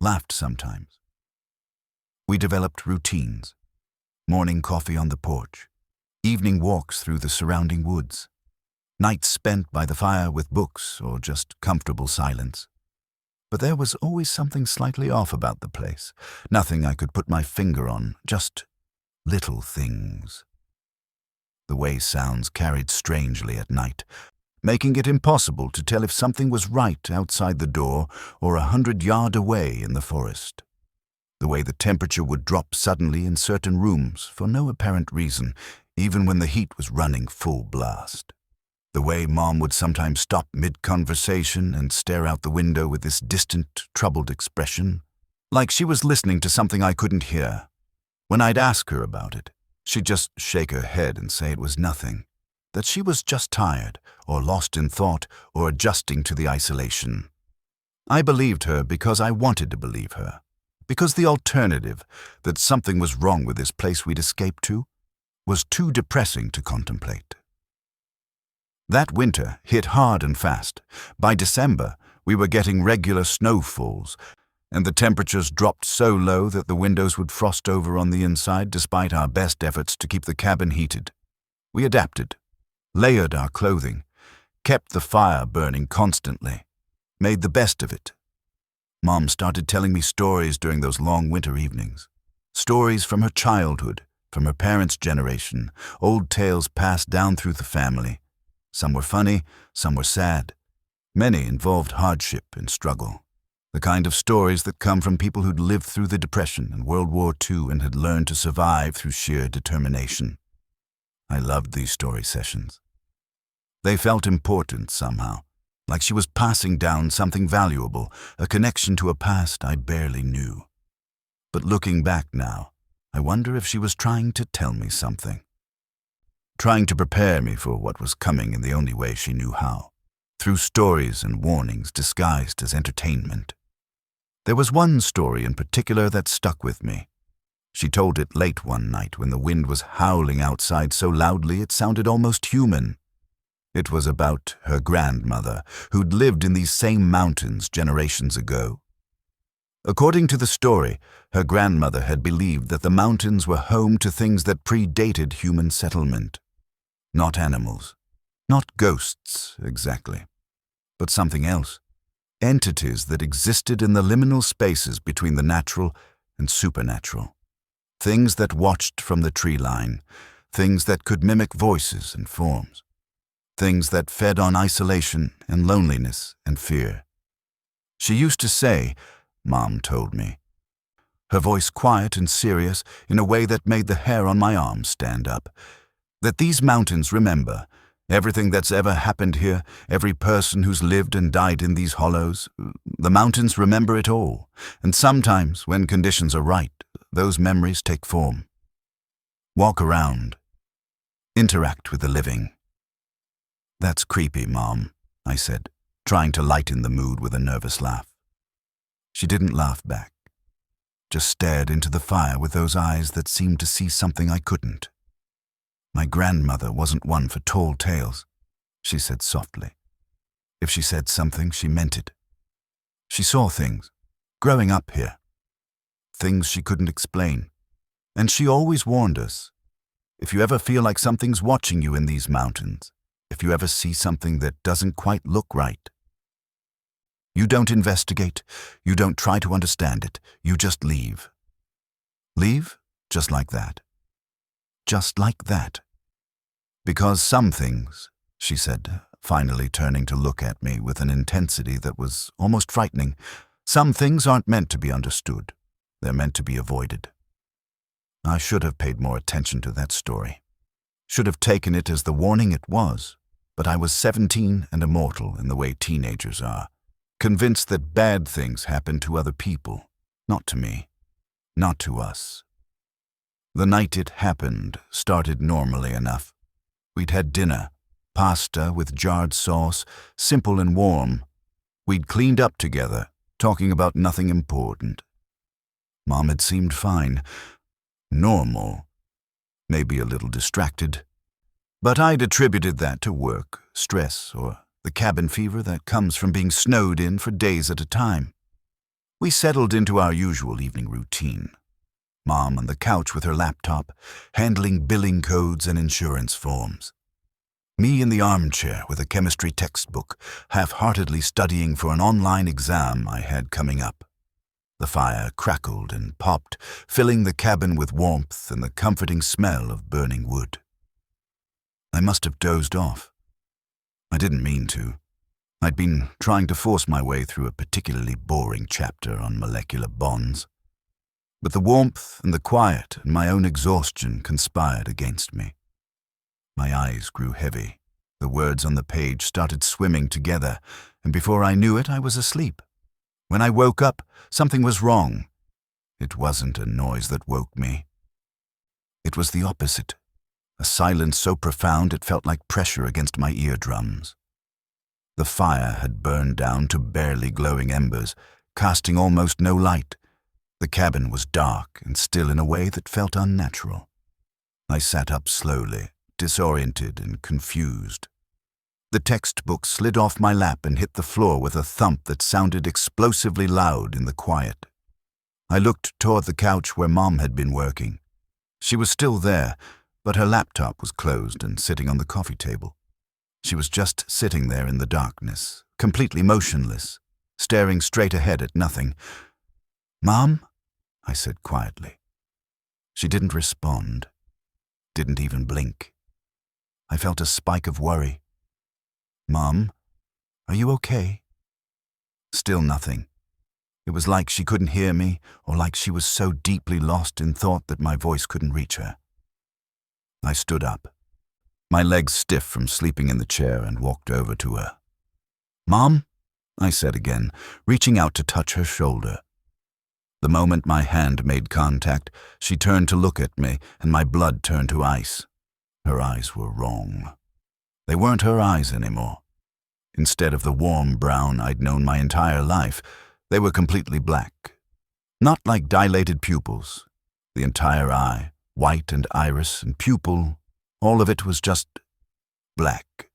laughed sometimes. We developed routines. Morning coffee on the porch, evening walks through the surrounding woods, nights spent by the fire with books or just comfortable silence. But there was always something slightly off about the place, nothing I could put my finger on, just little things. The way sounds carried strangely at night, making it impossible to tell if something was right outside the door or 100 yards away in the forest. The way the temperature would drop suddenly in certain rooms for no apparent reason, even when the heat was running full blast. The way Mom would sometimes stop mid-conversation and stare out the window with this distant, troubled expression, like she was listening to something I couldn't hear. When I'd ask her about it, she'd just shake her head and say it was nothing, that she was just tired, or lost in thought, or adjusting to the isolation. I believed her because I wanted to believe her, because the alternative, that something was wrong with this place we'd escaped to, was too depressing to contemplate. That winter hit hard and fast. By December, we were getting regular snowfalls, and the temperatures dropped so low that the windows would frost over on the inside despite our best efforts to keep the cabin heated. We adapted, layered our clothing, kept the fire burning constantly, made the best of it. Mom started telling me stories during those long winter evenings. Stories from her childhood, from her parents' generation, old tales passed down through the family. Some were funny, some were sad. Many involved hardship and struggle. The kind of stories that come from people who'd lived through the Depression and World War II and had learned to survive through sheer determination. I loved these story sessions. They felt important somehow, like she was passing down something valuable, a connection to a past I barely knew. But looking back now, I wonder if she was trying to tell me something. Trying to prepare me for what was coming in the only way she knew how, through stories and warnings disguised as entertainment. There was one story in particular that stuck with me. She told it late one night when the wind was howling outside so loudly it sounded almost human. It was about her grandmother, who'd lived in these same mountains generations ago. According to the story, her grandmother had believed that the mountains were home to things that predated human settlement. Not animals, not ghosts exactly, but something else. Entities that existed in the liminal spaces between the natural and supernatural. Things that watched from the tree line, things that could mimic voices and forms. Things that fed on isolation and loneliness and fear. She used to say, Mom told me, her voice quiet and serious in a way that made the hair on my arms stand up, that these mountains remember everything that's ever happened here, every person who's lived and died in these hollows. The mountains remember it all, and sometimes, when conditions are right, those memories take form. Walk around. Interact with the living. That's creepy, Mom, I said, trying to lighten the mood with a nervous laugh. She didn't laugh back, just stared into the fire with those eyes that seemed to see something I couldn't. My grandmother wasn't one for tall tales, she said softly. If she said something, she meant it. She saw things, growing up here, things she couldn't explain. And she always warned us, if you ever feel like something's watching you in these mountains, if you ever see something that doesn't quite look right, you don't investigate, you don't try to understand it, you just leave. Leave just like that. Just like that. Because some things, she said, finally turning to look at me with an intensity that was almost frightening, some things aren't meant to be understood. They're meant to be avoided. I should have paid more attention to that story. Should have taken it as the warning it was, but I was 17 and immortal in the way teenagers are, convinced that bad things happen to other people, not to me, not to us. The night it happened started normally enough. We'd had dinner, pasta with jarred sauce, simple and warm. We'd cleaned up together, talking about nothing important. Mom had seemed fine, normal, maybe a little distracted. But I'd attributed that to work, stress, or the cabin fever that comes from being snowed in for days at a time. We settled into our usual evening routine. Mom on the couch with her laptop, handling billing codes and insurance forms. Me in the armchair with a chemistry textbook, half-heartedly studying for an online exam I had coming up. The fire crackled and popped, filling the cabin with warmth and the comforting smell of burning wood. I must have dozed off. I didn't mean to. I'd been trying to force my way through a particularly boring chapter on molecular bonds. But the warmth and the quiet and my own exhaustion conspired against me. My eyes grew heavy. The words on the page started swimming together, and before I knew it, I was asleep. When I woke up, something was wrong. It wasn't a noise that woke me. It was the opposite. A silence so profound it felt like pressure against my eardrums. The fire had burned down to barely glowing embers, casting almost no light. The cabin was dark and still in a way that felt unnatural. I sat up slowly, disoriented and confused. The textbook slid off my lap and hit the floor with a thump that sounded explosively loud in the quiet. I looked toward the couch where Mom had been working. She was still there, but her laptop was closed and sitting on the coffee table. She was just sitting there in the darkness, completely motionless, staring straight ahead at nothing. "Mom?" I said quietly. She didn't respond, didn't even blink. I felt a spike of worry. "Mom, are you okay?" Still nothing. It was like she couldn't hear me, or like she was so deeply lost in thought that my voice couldn't reach her. I stood up, my legs stiff from sleeping in the chair, and walked over to her. "Mom?" I said again, reaching out to touch her shoulder. The moment my hand made contact, she turned to look at me, and my blood turned to ice. Her eyes were wrong. They weren't her eyes anymore. Instead of the warm brown I'd known my entire life, they were completely black. Not like dilated pupils. The entire eye, white and iris and pupil, all of it was just black.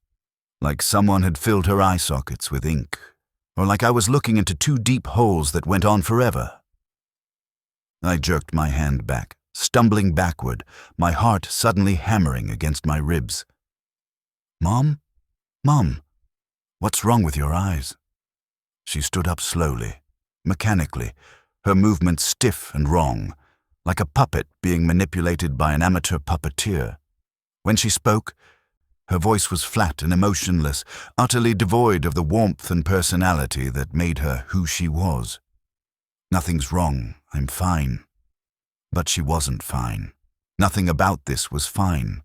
Like someone had filled her eye sockets with ink, or like I was looking into two deep holes that went on forever. I jerked my hand back, stumbling backward, my heart suddenly hammering against my ribs. "Mom? Mom, what's wrong with your eyes?" She stood up slowly, mechanically, her movements stiff and wrong, like a puppet being manipulated by an amateur puppeteer. When she spoke, her voice was flat and emotionless, utterly devoid of the warmth and personality that made her who she was. "Nothing's wrong, I'm fine." But she wasn't fine. Nothing about this was fine.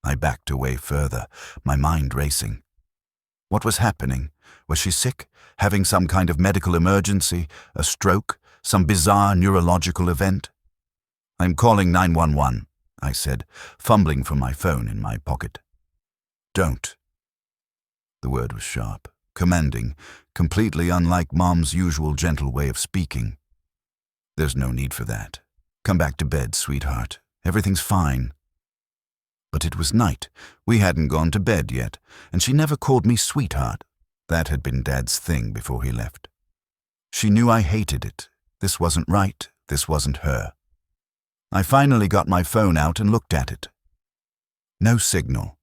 I backed away further, my mind racing. What was happening? Was she sick? Having some kind of medical emergency? A stroke? Some bizarre neurological event? "I'm calling 911, I said, fumbling for my phone in my pocket. "Don't." The word was sharp, commanding, completely unlike Mom's usual gentle way of speaking. "There's no need for that. Come back to bed, sweetheart. Everything's fine." But it was night. We hadn't gone to bed yet, and she never called me sweetheart. That had been Dad's thing before he left. She knew I hated it. This wasn't right. This wasn't her. I finally got my phone out and looked at it. No signal.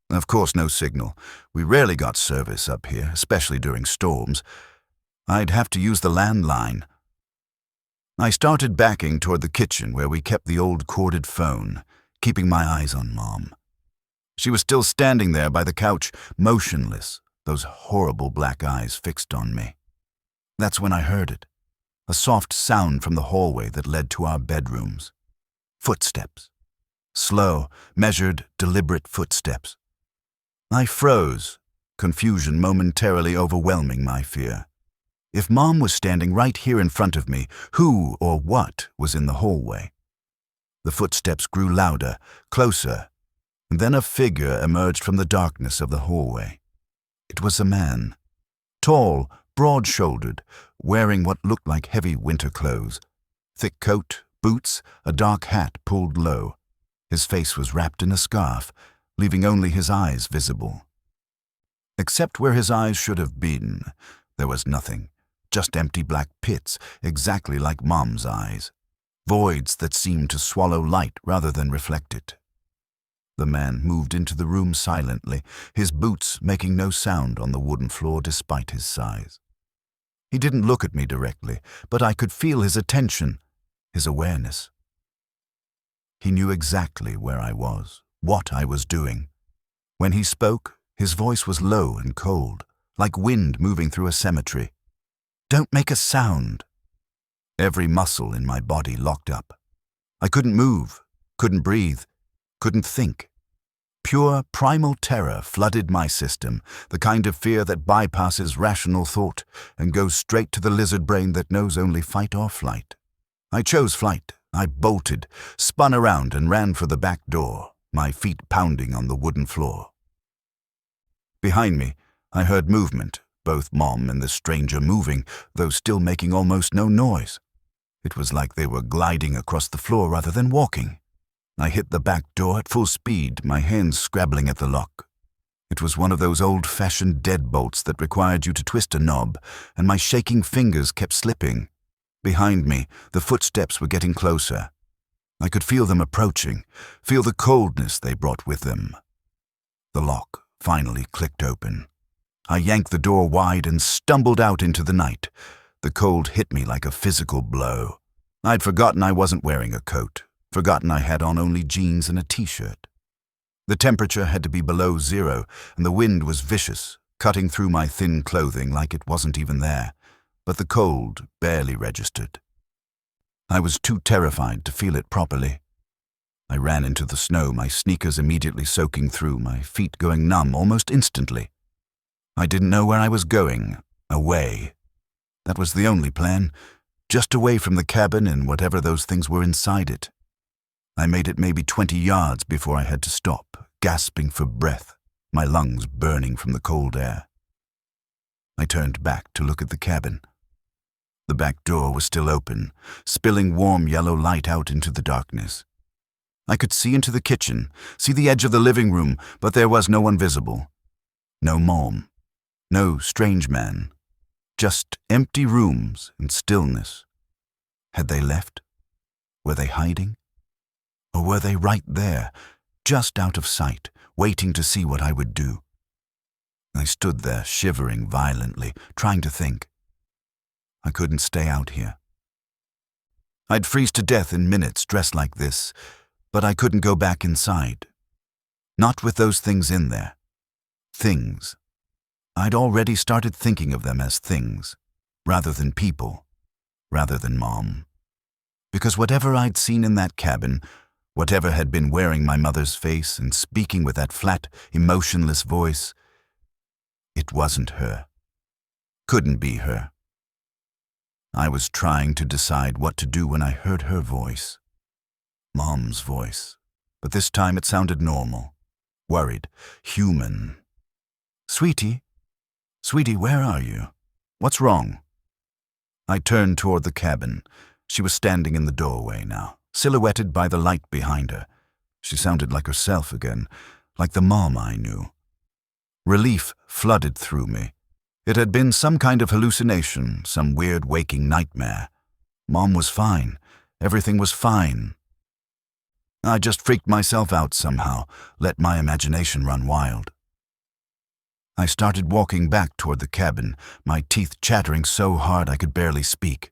Of course, no signal. We rarely got service up here, especially during storms. I'd have to use the landline. I started backing toward the kitchen where we kept the old corded phone, keeping my eyes on Mom. She was still standing there by the couch, motionless, those horrible black eyes fixed on me. That's when I heard it. A soft sound from the hallway that led to our bedrooms. Footsteps. Slow, measured, deliberate footsteps. I froze, confusion momentarily overwhelming my fear. If Mom was standing right here in front of me, who or what was in the hallway? The footsteps grew louder, closer, and then a figure emerged from the darkness of the hallway. It was a man, tall, broad-shouldered, wearing what looked like heavy winter clothes. Thick coat, boots, a dark hat pulled low. His face was wrapped in a scarf, leaving only his eyes visible. Except where his eyes should have been, there was nothing, just empty black pits, exactly like Mom's eyes, voids that seemed to swallow light rather than reflect it. The man moved into the room silently, his boots making no sound on the wooden floor despite his size. He didn't look at me directly, but I could feel his attention, his awareness. He knew exactly where I was, what I was doing. When he spoke, his voice was low and cold, like wind moving through a cemetery. "Don't make a sound." Every muscle in my body locked up. I couldn't move, couldn't breathe, couldn't think. Pure, primal terror flooded my system, the kind of fear that bypasses rational thought and goes straight to the lizard brain that knows only fight or flight. I chose flight. I bolted, spun around and ran for the back door, my feet pounding on the wooden floor. Behind me, I heard movement, both Mom and the stranger moving, though still making almost no noise. It was like they were gliding across the floor rather than walking. I hit the back door at full speed, my hands scrabbling at the lock. It was one of those old-fashioned deadbolts that required you to twist a knob, and my shaking fingers kept slipping. Behind me, the footsteps were getting closer. I could feel them approaching, feel the coldness they brought with them. The lock finally clicked open. I yanked the door wide and stumbled out into the night. The cold hit me like a physical blow. I'd forgotten I wasn't wearing a coat, forgotten I had on only jeans and a t-shirt. The temperature had to be below 0, and the wind was vicious, cutting through my thin clothing like it wasn't even there. But the cold barely registered. I was too terrified to feel it properly. I ran into the snow, my sneakers immediately soaking through, my feet going numb almost instantly. I didn't know where I was going. Away. That was the only plan, just away from the cabin and whatever those things were inside it. I made it maybe 20 yards before I had to stop, gasping for breath, my lungs burning from the cold air. I turned back to look at the cabin. The back door was still open, spilling warm yellow light out into the darkness. I could see into the kitchen, see the edge of the living room, but there was no one visible. No Mom, no strange man, just empty rooms and stillness. Had they left? Were they hiding? Or were they right there, just out of sight, waiting to see what I would do? I stood there, shivering violently, trying to think. I couldn't stay out here. I'd freeze to death in minutes dressed like this, but I couldn't go back inside. Not with those things in there. Things. I'd already started thinking of them as things, rather than people, rather than Mom. Because whatever I'd seen in that cabin, whatever had been wearing my mother's face and speaking with that flat, emotionless voice, it wasn't her. Couldn't be her. I was trying to decide what to do when I heard her voice. Mom's voice. But this time it sounded normal, worried, human. "Sweetie? Sweetie, where are you? What's wrong?" I turned toward the cabin. She was standing in the doorway now, silhouetted by the light behind her. She sounded like herself again, like the Mom I knew. Relief flooded through me. It had been some kind of hallucination, some weird waking nightmare. Mom was fine. Everything was fine. I just freaked myself out somehow, let my imagination run wild. I started walking back toward the cabin, my teeth chattering so hard I could barely speak.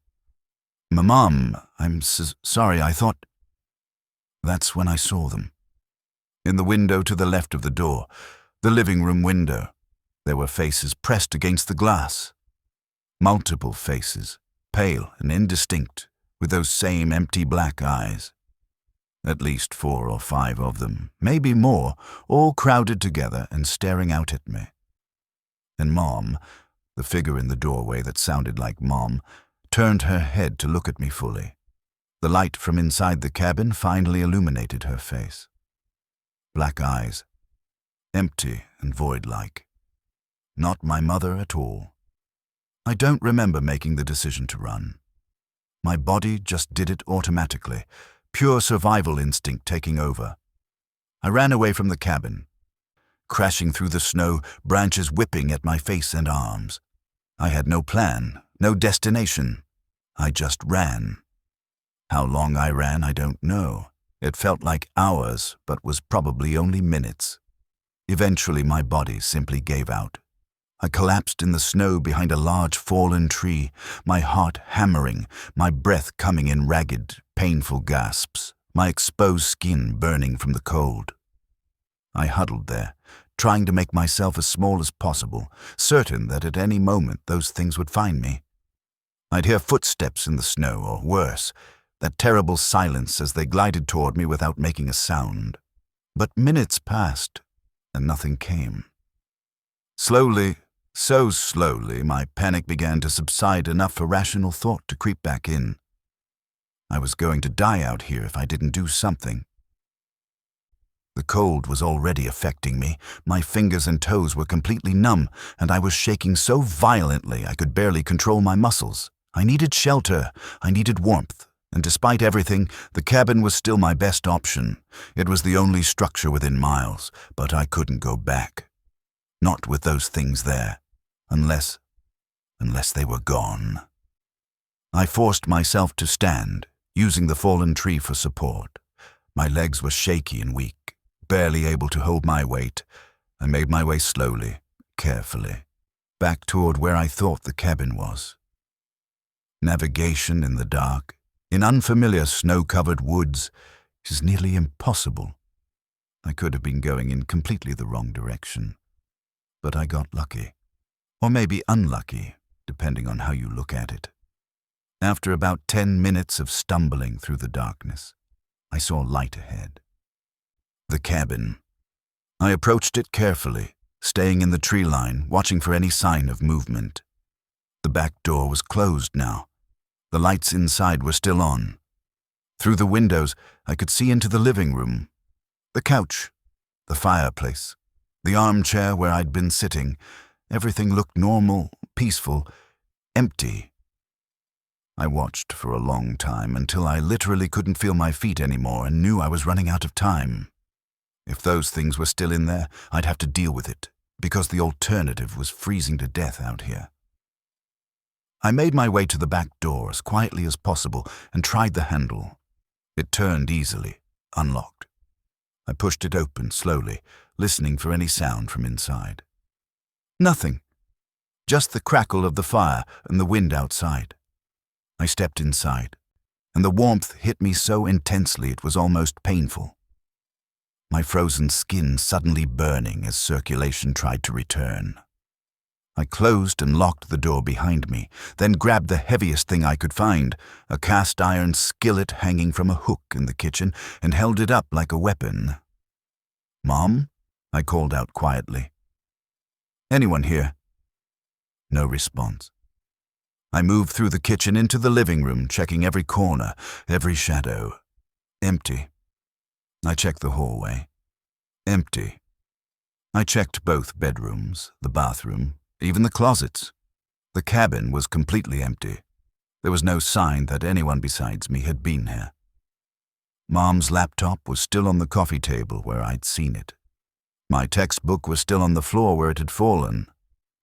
"Mom, I'm sorry, I thought—" That's when I saw them. In the window to the left of the door, the living room window, there were faces pressed against the glass. Multiple faces, pale and indistinct, with those same empty black eyes. At least 4 or 5 of them, maybe more, all crowded together and staring out at me. and Mom, the figure in the doorway that sounded like Mom, turned her head to look at me fully. The light from inside the cabin finally illuminated her face. Black eyes, empty and void-like. Not my mother at all. I don't remember making the decision to run. My body just did it automatically, pure survival instinct taking over. I ran away from the cabin, crashing through the snow, branches whipping at my face and arms. I had no plan, no destination. I just ran. How long I ran, I don't know. It felt like hours, but was probably only minutes. Eventually, my body simply gave out. I collapsed in the snow behind a large fallen tree, my heart hammering, my breath coming in ragged, painful gasps, my exposed skin burning from the cold. I huddled there, trying to make myself as small as possible, certain that at any moment those things would find me. I'd hear footsteps in the snow, or worse, that terrible silence as they glided toward me without making a sound. But minutes passed, and nothing came. Slowly, so slowly, my panic began to subside enough for rational thought to creep back in. I was going to die out here if I didn't do something. The cold was already affecting me. My fingers and toes were completely numb, and I was shaking so violently I could barely control my muscles. I needed shelter, I needed warmth, and despite everything, the cabin was still my best option. It was the only structure within miles, but I couldn't go back. Not with those things there, unless they were gone. I forced myself to stand, using the fallen tree for support. My legs were shaky and weak, barely able to hold my weight. I made my way slowly, carefully, back toward where I thought the cabin was. Navigation in the dark, in unfamiliar snow-covered woods, is nearly impossible. I could have been going in completely the wrong direction. But I got lucky. Or maybe unlucky, depending on how you look at it. After about 10 minutes of stumbling through the darkness, I saw light ahead. The cabin. I approached it carefully, staying in the tree line, watching for any sign of movement. The back door was closed now. The lights inside were still on. Through the windows, I could see into the living room, the couch, the fireplace, the armchair where I'd been sitting. Everything looked normal, peaceful, empty. I watched for a long time until I literally couldn't feel my feet anymore and knew I was running out of time. If those things were still in there, I'd have to deal with it, because the alternative was freezing to death out here. I made my way to the back door as quietly as possible and tried the handle. It turned easily, unlocked. I pushed it open slowly, listening for any sound from inside. Nothing. Just the crackle of the fire and the wind outside. I stepped inside, and the warmth hit me so intensely it was almost painful. My frozen skin suddenly burning as circulation tried to return. I closed and locked the door behind me, then grabbed the heaviest thing I could find, a cast-iron skillet hanging from a hook in the kitchen, and held it up like a weapon. "Mom?" I called out quietly. "Anyone here?" No response. I moved through the kitchen into the living room, checking every corner, every shadow. Empty. I checked the hallway. Empty. I checked both bedrooms, the bathroom, even the closets. The cabin was completely empty. There was no sign that anyone besides me had been here. Mom's laptop was still on the coffee table where I'd seen it. My textbook was still on the floor where it had fallen.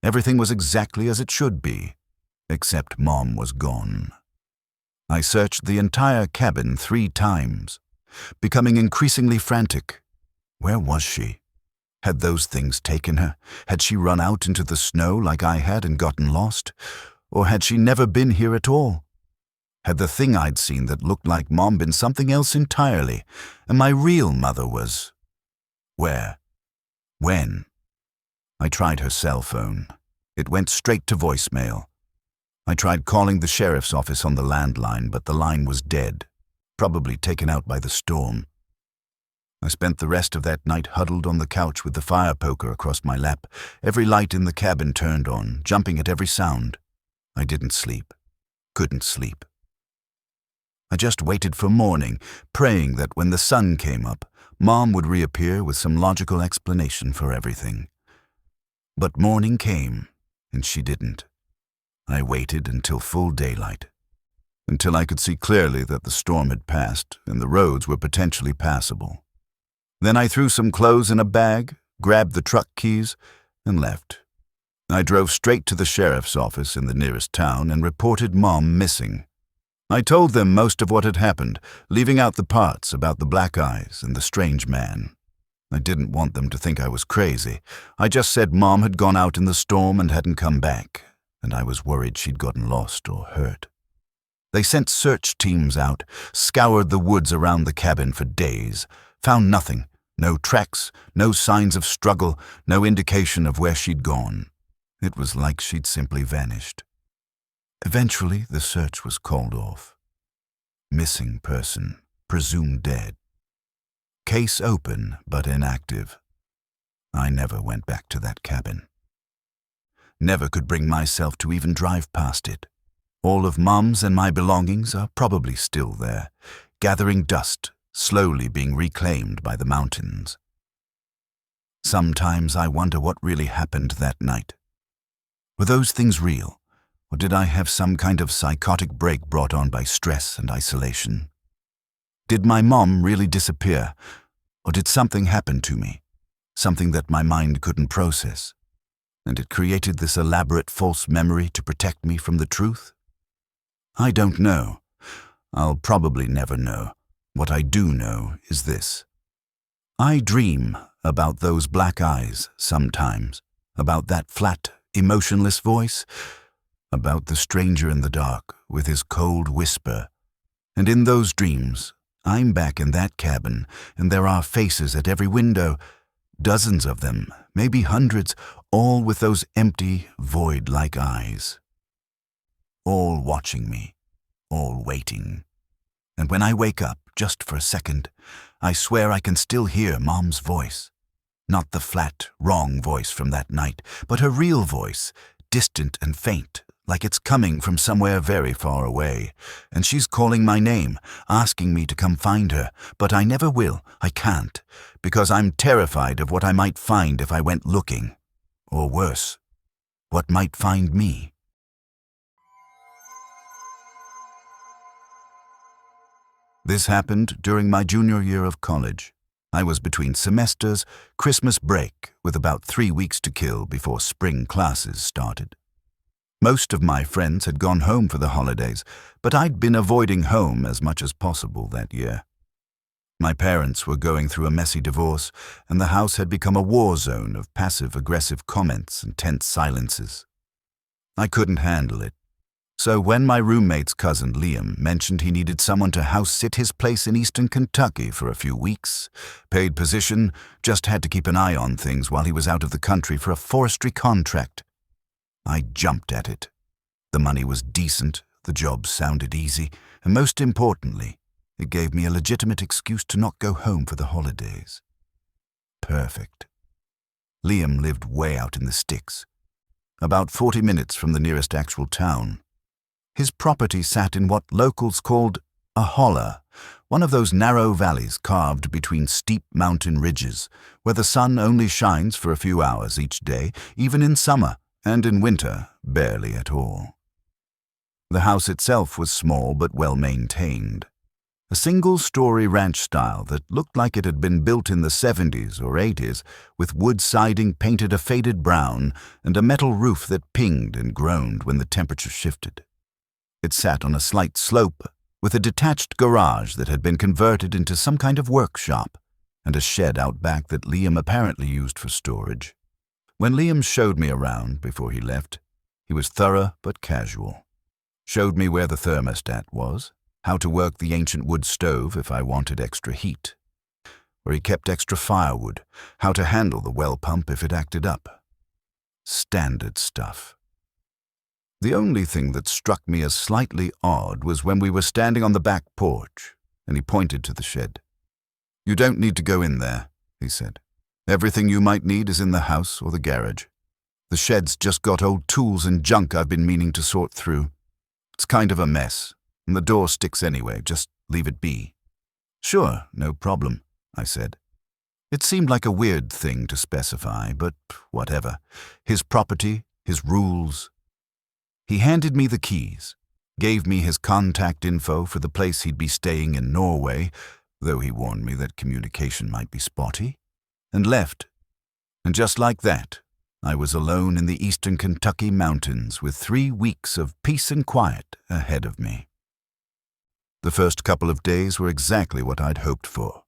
Everything was exactly as it should be, except Mom was gone. I searched the entire cabin 3 times, becoming increasingly frantic. Where was she? Had those things taken her? Had she run out into the snow like I had and gotten lost? Or had she never been here at all? Had the thing I'd seen that looked like Mom been something else entirely, and my real mother was... Where? When? I tried her cell phone. It went straight to voicemail. I tried calling the sheriff's office on the landline, but the line was dead, probably taken out by the storm. I spent the rest of that night huddled on the couch with the fire poker across my lap, every light in the cabin turned on, jumping at every sound. I didn't sleep. Couldn't sleep. I just waited for morning, praying that when the sun came up, Mom would reappear with some logical explanation for everything. But morning came, and she didn't. I waited until full daylight, until I could see clearly that the storm had passed and the roads were potentially passable. Then I threw some clothes in a bag, grabbed the truck keys, and left. I drove straight to the sheriff's office in the nearest town and reported Mom missing. I told them most of what had happened, leaving out the parts about the black eyes and the strange man. I didn't want them to think I was crazy. I just said Mom had gone out in the storm and hadn't come back, and I was worried she'd gotten lost or hurt. They sent search teams out, scoured the woods around the cabin for days, found nothing, no tracks, no signs of struggle, no indication of where she'd gone. It was like she'd simply vanished. Eventually, the search was called off. Missing person, presumed dead. Case open, but inactive. I never went back to that cabin. Never could bring myself to even drive past it. All of Mom's and my belongings are probably still there, gathering dust, slowly being reclaimed by the mountains. Sometimes I wonder what really happened that night. Were those things real? Or did I have some kind of psychotic break brought on by stress and isolation? Did my mom really disappear? Or did something happen to me? Something that my mind couldn't process? And it created this elaborate false memory to protect me from the truth? I don't know. I'll probably never know. What I do know is this. I dream about those black eyes sometimes, about that flat, emotionless voice, about the stranger in the dark with his cold whisper. And in those dreams, I'm back in that cabin, and there are faces at every window, dozens of them, maybe hundreds, all with those empty, void-like eyes. All watching me, all waiting. And when I wake up, just for a second, I swear I can still hear Mom's voice. Not the flat, wrong voice from that night, but her real voice, distant and faint, like it's coming from somewhere very far away. And she's calling my name, asking me to come find her, but I never will, I can't, because I'm terrified of what I might find if I went looking. Or worse, what might find me. This happened during my junior year of college. I was between semesters, Christmas break, with about 3 weeks to kill before spring classes started. Most of my friends had gone home for the holidays, but I'd been avoiding home as much as possible that year. My parents were going through a messy divorce, and the house had become a war zone of passive-aggressive comments and tense silences. I couldn't handle it. So when my roommate's cousin Liam mentioned he needed someone to house-sit his place in eastern Kentucky for a few weeks, paid position, just had to keep an eye on things while he was out of the country for a forestry contract, I jumped at it. The money was decent, the job sounded easy, and most importantly, it gave me a legitimate excuse to not go home for the holidays. Perfect. Liam lived way out in the sticks, about 40 minutes from the nearest actual town. His property sat in what locals called a holler, one of those narrow valleys carved between steep mountain ridges, where the sun only shines for a few hours each day, even in summer, and in winter, barely at all. The house itself was small but well-maintained. A single-story ranch style that looked like it had been built in the 70s or 80s, with wood siding painted a faded brown and a metal roof that pinged and groaned when the temperature shifted. It sat on a slight slope, with a detached garage that had been converted into some kind of workshop, and a shed out back that Liam apparently used for storage. When Liam showed me around before he left, he was thorough but casual. Showed me where the thermostat was, how to work the ancient wood stove if I wanted extra heat, where he kept extra firewood, how to handle the well pump if it acted up. Standard stuff. The only thing that struck me as slightly odd was when we were standing on the back porch, and he pointed to the shed. "You don't need to go in there," he said. "Everything you might need is in the house or the garage. The shed's just got old tools and junk I've been meaning to sort through. It's kind of a mess, and the door sticks anyway. Just leave it be." "Sure, no problem," I said. It seemed like a weird thing to specify, but whatever. His property, his rules. He handed me the keys, gave me his contact info for the place he'd be staying in Norway, though he warned me that communication might be spotty, and left. And just like that, I was alone in the eastern Kentucky mountains with 3 weeks of peace and quiet ahead of me. The first couple of days were exactly what I'd hoped for.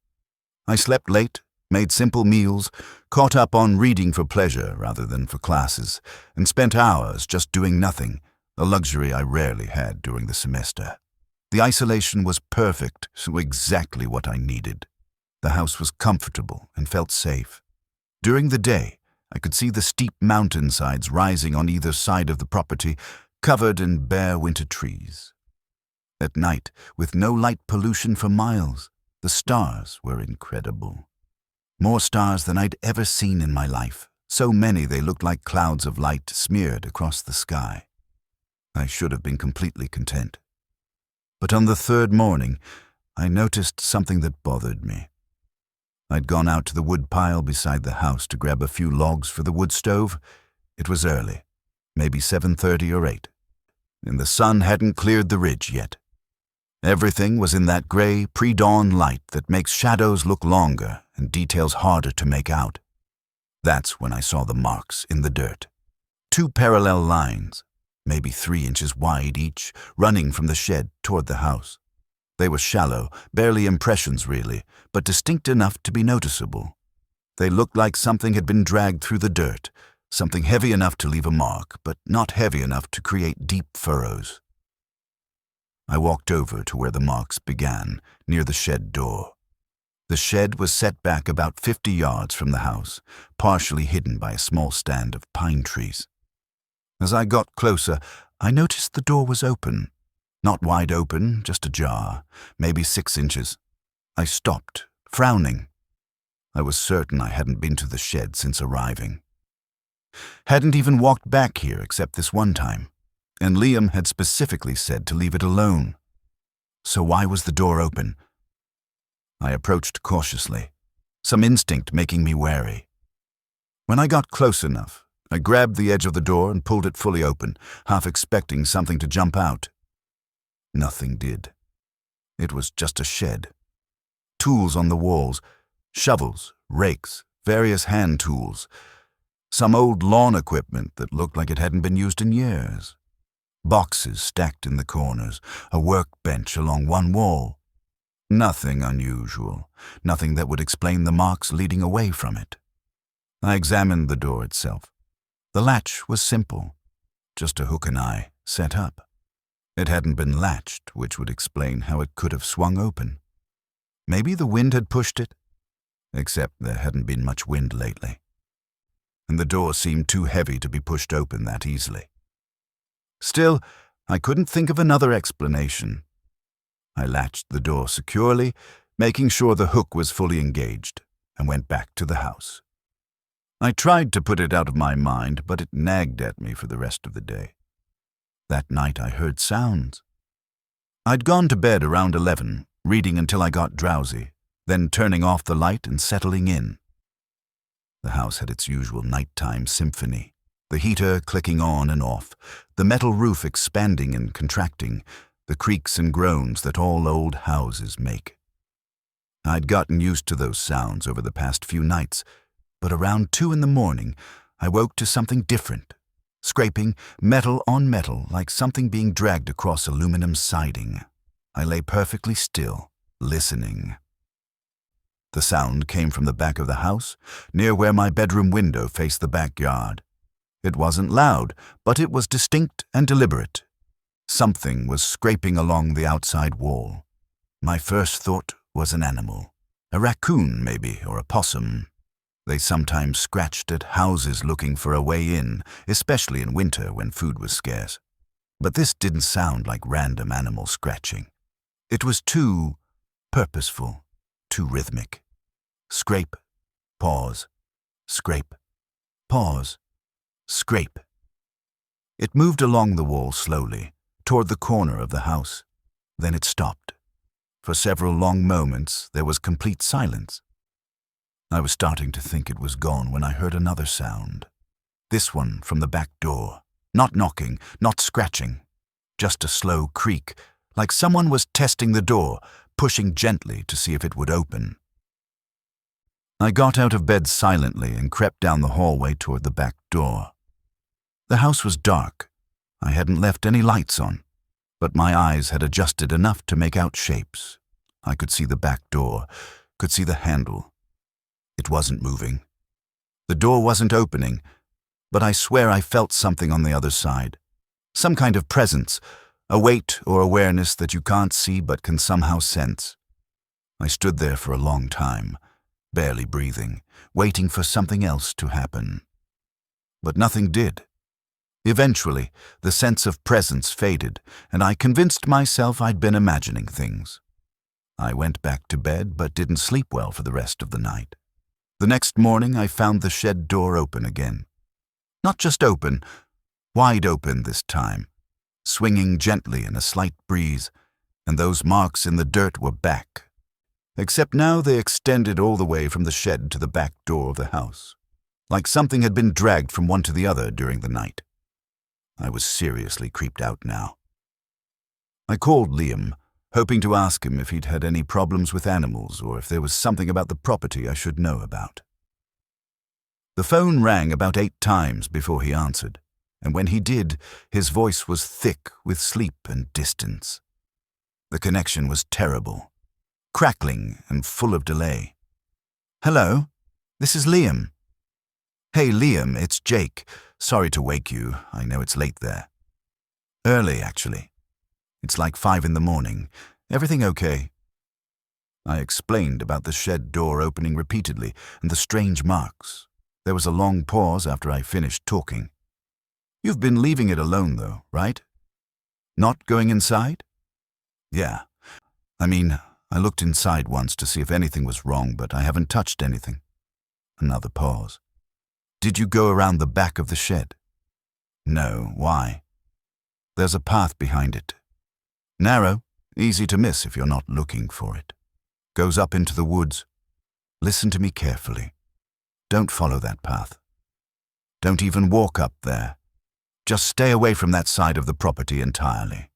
I slept late, made simple meals, caught up on reading for pleasure rather than for classes, and spent hours just doing nothing, a luxury I rarely had during the semester. The isolation was perfect, so exactly what I needed. The house was comfortable and felt safe. During the day, I could see the steep mountainsides rising on either side of the property, covered in bare winter trees. At night, with no light pollution for miles, the stars were incredible. More stars than I'd ever seen in my life, so many they looked like clouds of light smeared across the sky. I should have been completely content. But on the third morning, I noticed something that bothered me. I'd gone out to the wood pile beside the house to grab a few logs for the wood stove. It was early, maybe 7:30 or 8, and the sun hadn't cleared the ridge yet. Everything was in that gray, pre-dawn light that makes shadows look longer and details harder to make out. That's when I saw the marks in the dirt. 2 parallel lines, maybe 3 inches wide each, running from the shed toward the house. They were shallow, barely impressions really, but distinct enough to be noticeable. They looked like something had been dragged through the dirt, something heavy enough to leave a mark, but not heavy enough to create deep furrows. I walked over to where the marks began, near the shed door. The shed was set back about 50 yards from the house, partially hidden by a small stand of pine trees. As I got closer, I noticed the door was open. Not wide open, just ajar, maybe 6 inches. I stopped, frowning. I was certain I hadn't been to the shed since arriving. Hadn't even walked back here except this one time, and Liam had specifically said to leave it alone. So why was the door open? I approached cautiously, some instinct making me wary. When I got close enough, I grabbed the edge of the door and pulled it fully open, half expecting something to jump out. Nothing did. It was just a shed. Tools on the walls, shovels, rakes, various hand tools, some old lawn equipment that looked like it hadn't been used in years. Boxes stacked in the corners, a workbench along one wall. Nothing unusual, nothing that would explain the marks leading away from it. I examined the door itself. The latch was simple, just a hook and eye set up. It hadn't been latched, which would explain how it could have swung open. Maybe the wind had pushed it, except there hadn't been much wind lately. And the door seemed too heavy to be pushed open that easily. Still, I couldn't think of another explanation. I latched the door securely, making sure the hook was fully engaged, and went back to the house. I tried to put it out of my mind, but it nagged at me for the rest of the day. That night I heard sounds. I'd gone to bed around 11, reading until I got drowsy, then turning off the light and settling in. The house had its usual nighttime symphony, the heater clicking on and off, the metal roof expanding and contracting, the creaks and groans that all old houses make. I'd gotten used to those sounds over the past few nights, but around 2 in the morning, I woke to something different, scraping metal on metal like something being dragged across aluminum siding. I lay perfectly still, listening. The sound came from the back of the house, near where my bedroom window faced the backyard. It wasn't loud, but it was distinct and deliberate. Something was scraping along the outside wall. My first thought was an animal. A raccoon, maybe, or a possum. They sometimes scratched at houses looking for a way in, especially in winter when food was scarce. But this didn't sound like random animal scratching. It was too purposeful, too rhythmic. Scrape, pause, scrape, pause, scrape. It moved along the wall slowly, toward the corner of the house. Then it stopped. For several long moments, there was complete silence. I was starting to think it was gone when I heard another sound. This one from the back door. Not knocking, not scratching. Just a slow creak, like someone was testing the door, pushing gently to see if it would open. I got out of bed silently and crept down the hallway toward the back door. The house was dark. I hadn't left any lights on, but my eyes had adjusted enough to make out shapes. I could see the back door, could see the handle. It wasn't moving. The door wasn't opening, but I swear I felt something on the other side. Some kind of presence, a weight or awareness that you can't see but can somehow sense. I stood there for a long time, barely breathing, waiting for something else to happen. But nothing did. Eventually, the sense of presence faded, and I convinced myself I'd been imagining things. I went back to bed but didn't sleep well for the rest of the night. The next morning, I found the shed door open again. Not just open, wide open this time, swinging gently in a slight breeze, and those marks in the dirt were back. Except now they extended all the way from the shed to the back door of the house, like something had been dragged from one to the other during the night. I was seriously creeped out now. I called Liam, hoping to ask him if he'd had any problems with animals or if there was something about the property I should know about. The phone rang about 8 times before he answered, and when he did, his voice was thick with sleep and distance. The connection was terrible, crackling and full of delay. "Hello, this is Liam." "Hey Liam, it's Jake. Sorry to wake you, I know it's late there." "Early, actually. It's like 5 in the morning. Everything okay?" I explained about the shed door opening repeatedly and the strange marks. There was a long pause after I finished talking. "You've been leaving it alone though, right? Not going inside?" "Yeah. I looked inside once to see if anything was wrong, but I haven't touched anything." Another pause. "Did you go around the back of the shed?" "No, why?" "There's a path behind it. Narrow, easy to miss if you're not looking for it. Goes up into the woods. Listen to me carefully. Don't follow that path. Don't even walk up there. Just stay away from that side of the property entirely."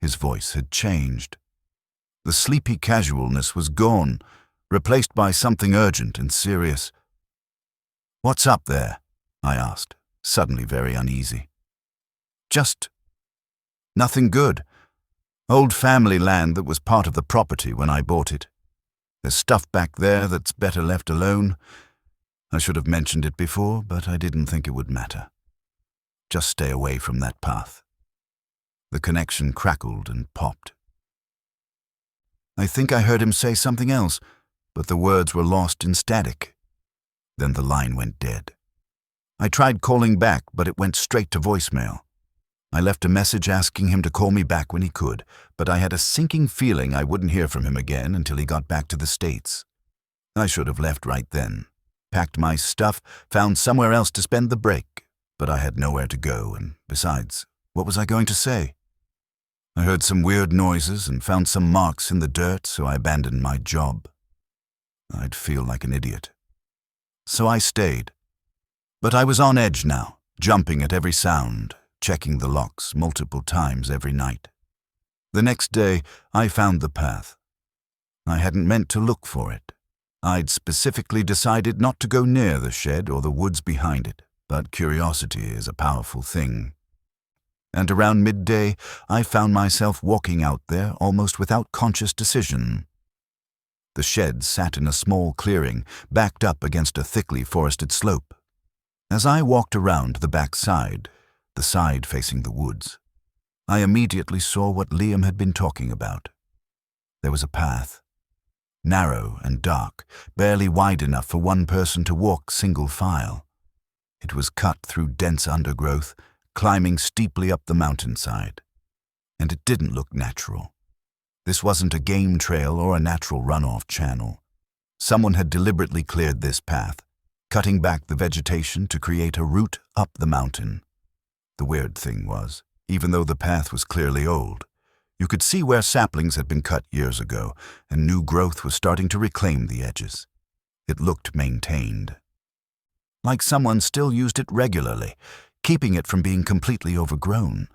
His voice had changed. The sleepy casualness was gone, replaced by something urgent and serious. "What's up there?" I asked, suddenly very uneasy. "Just nothing good. Old family land that was part of the property when I bought it. There's stuff back there that's better left alone. I should have mentioned it before, but I didn't think it would matter. Just stay away from that path." The connection crackled and popped. I think I heard him say something else, but the words were lost in static. Then the line went dead. I tried calling back, but it went straight to voicemail. I left a message asking him to call me back when he could, but I had a sinking feeling I wouldn't hear from him again until he got back to the States. I should have left right then, packed my stuff, found somewhere else to spend the break, but I had nowhere to go, and besides, what was I going to say? I heard some weird noises and found some marks in the dirt, so I abandoned my job. I'd feel like an idiot. So I stayed. But I was on edge now, jumping at every sound, checking the locks multiple times every night. The next day, I found the path. I hadn't meant to look for it. I'd specifically decided not to go near the shed or the woods behind it, but curiosity is a powerful thing. And around midday, I found myself walking out there almost without conscious decision. The shed sat in a small clearing, backed up against a thickly forested slope. As I walked around the back side, the side facing the woods, I immediately saw what Liam had been talking about. There was a path, narrow and dark, barely wide enough for one person to walk single file. It was cut through dense undergrowth, climbing steeply up the mountainside. And it didn't look natural. This wasn't a game trail or a natural runoff channel. Someone had deliberately cleared this path, cutting back the vegetation to create a route up the mountain. The weird thing was, even though the path was clearly old, you could see where saplings had been cut years ago, and new growth was starting to reclaim the edges. It looked maintained, like someone still used it regularly, keeping it from being completely overgrown.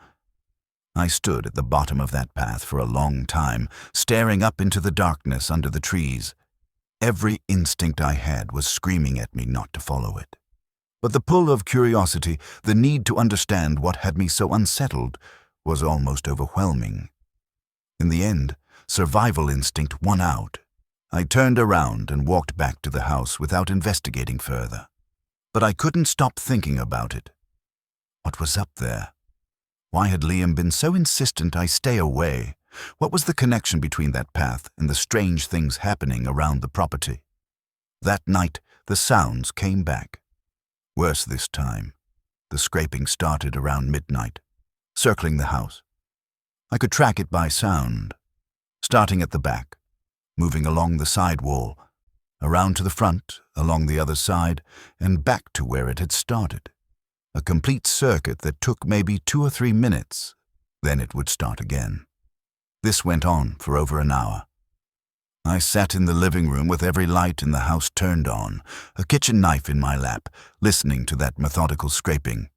I stood at the bottom of that path for a long time, staring up into the darkness under the trees. Every instinct I had was screaming at me not to follow it. But the pull of curiosity, the need to understand what had me so unsettled, was almost overwhelming. In the end, survival instinct won out. I turned around and walked back to the house without investigating further. But I couldn't stop thinking about it. What was up there? Why had Liam been so insistent I stay away? What was the connection between that path and the strange things happening around the property? That night, the sounds came back. Worse this time. The scraping started around midnight, circling the house. I could track it by sound, starting at the back, moving along the side wall, around to the front, along the other side, and back to where it had started. A complete circuit that took maybe 2 or 3 minutes, then it would start again. This went on for over an hour. I sat in the living room with every light in the house turned on, a kitchen knife in my lap, listening to that methodical scraping.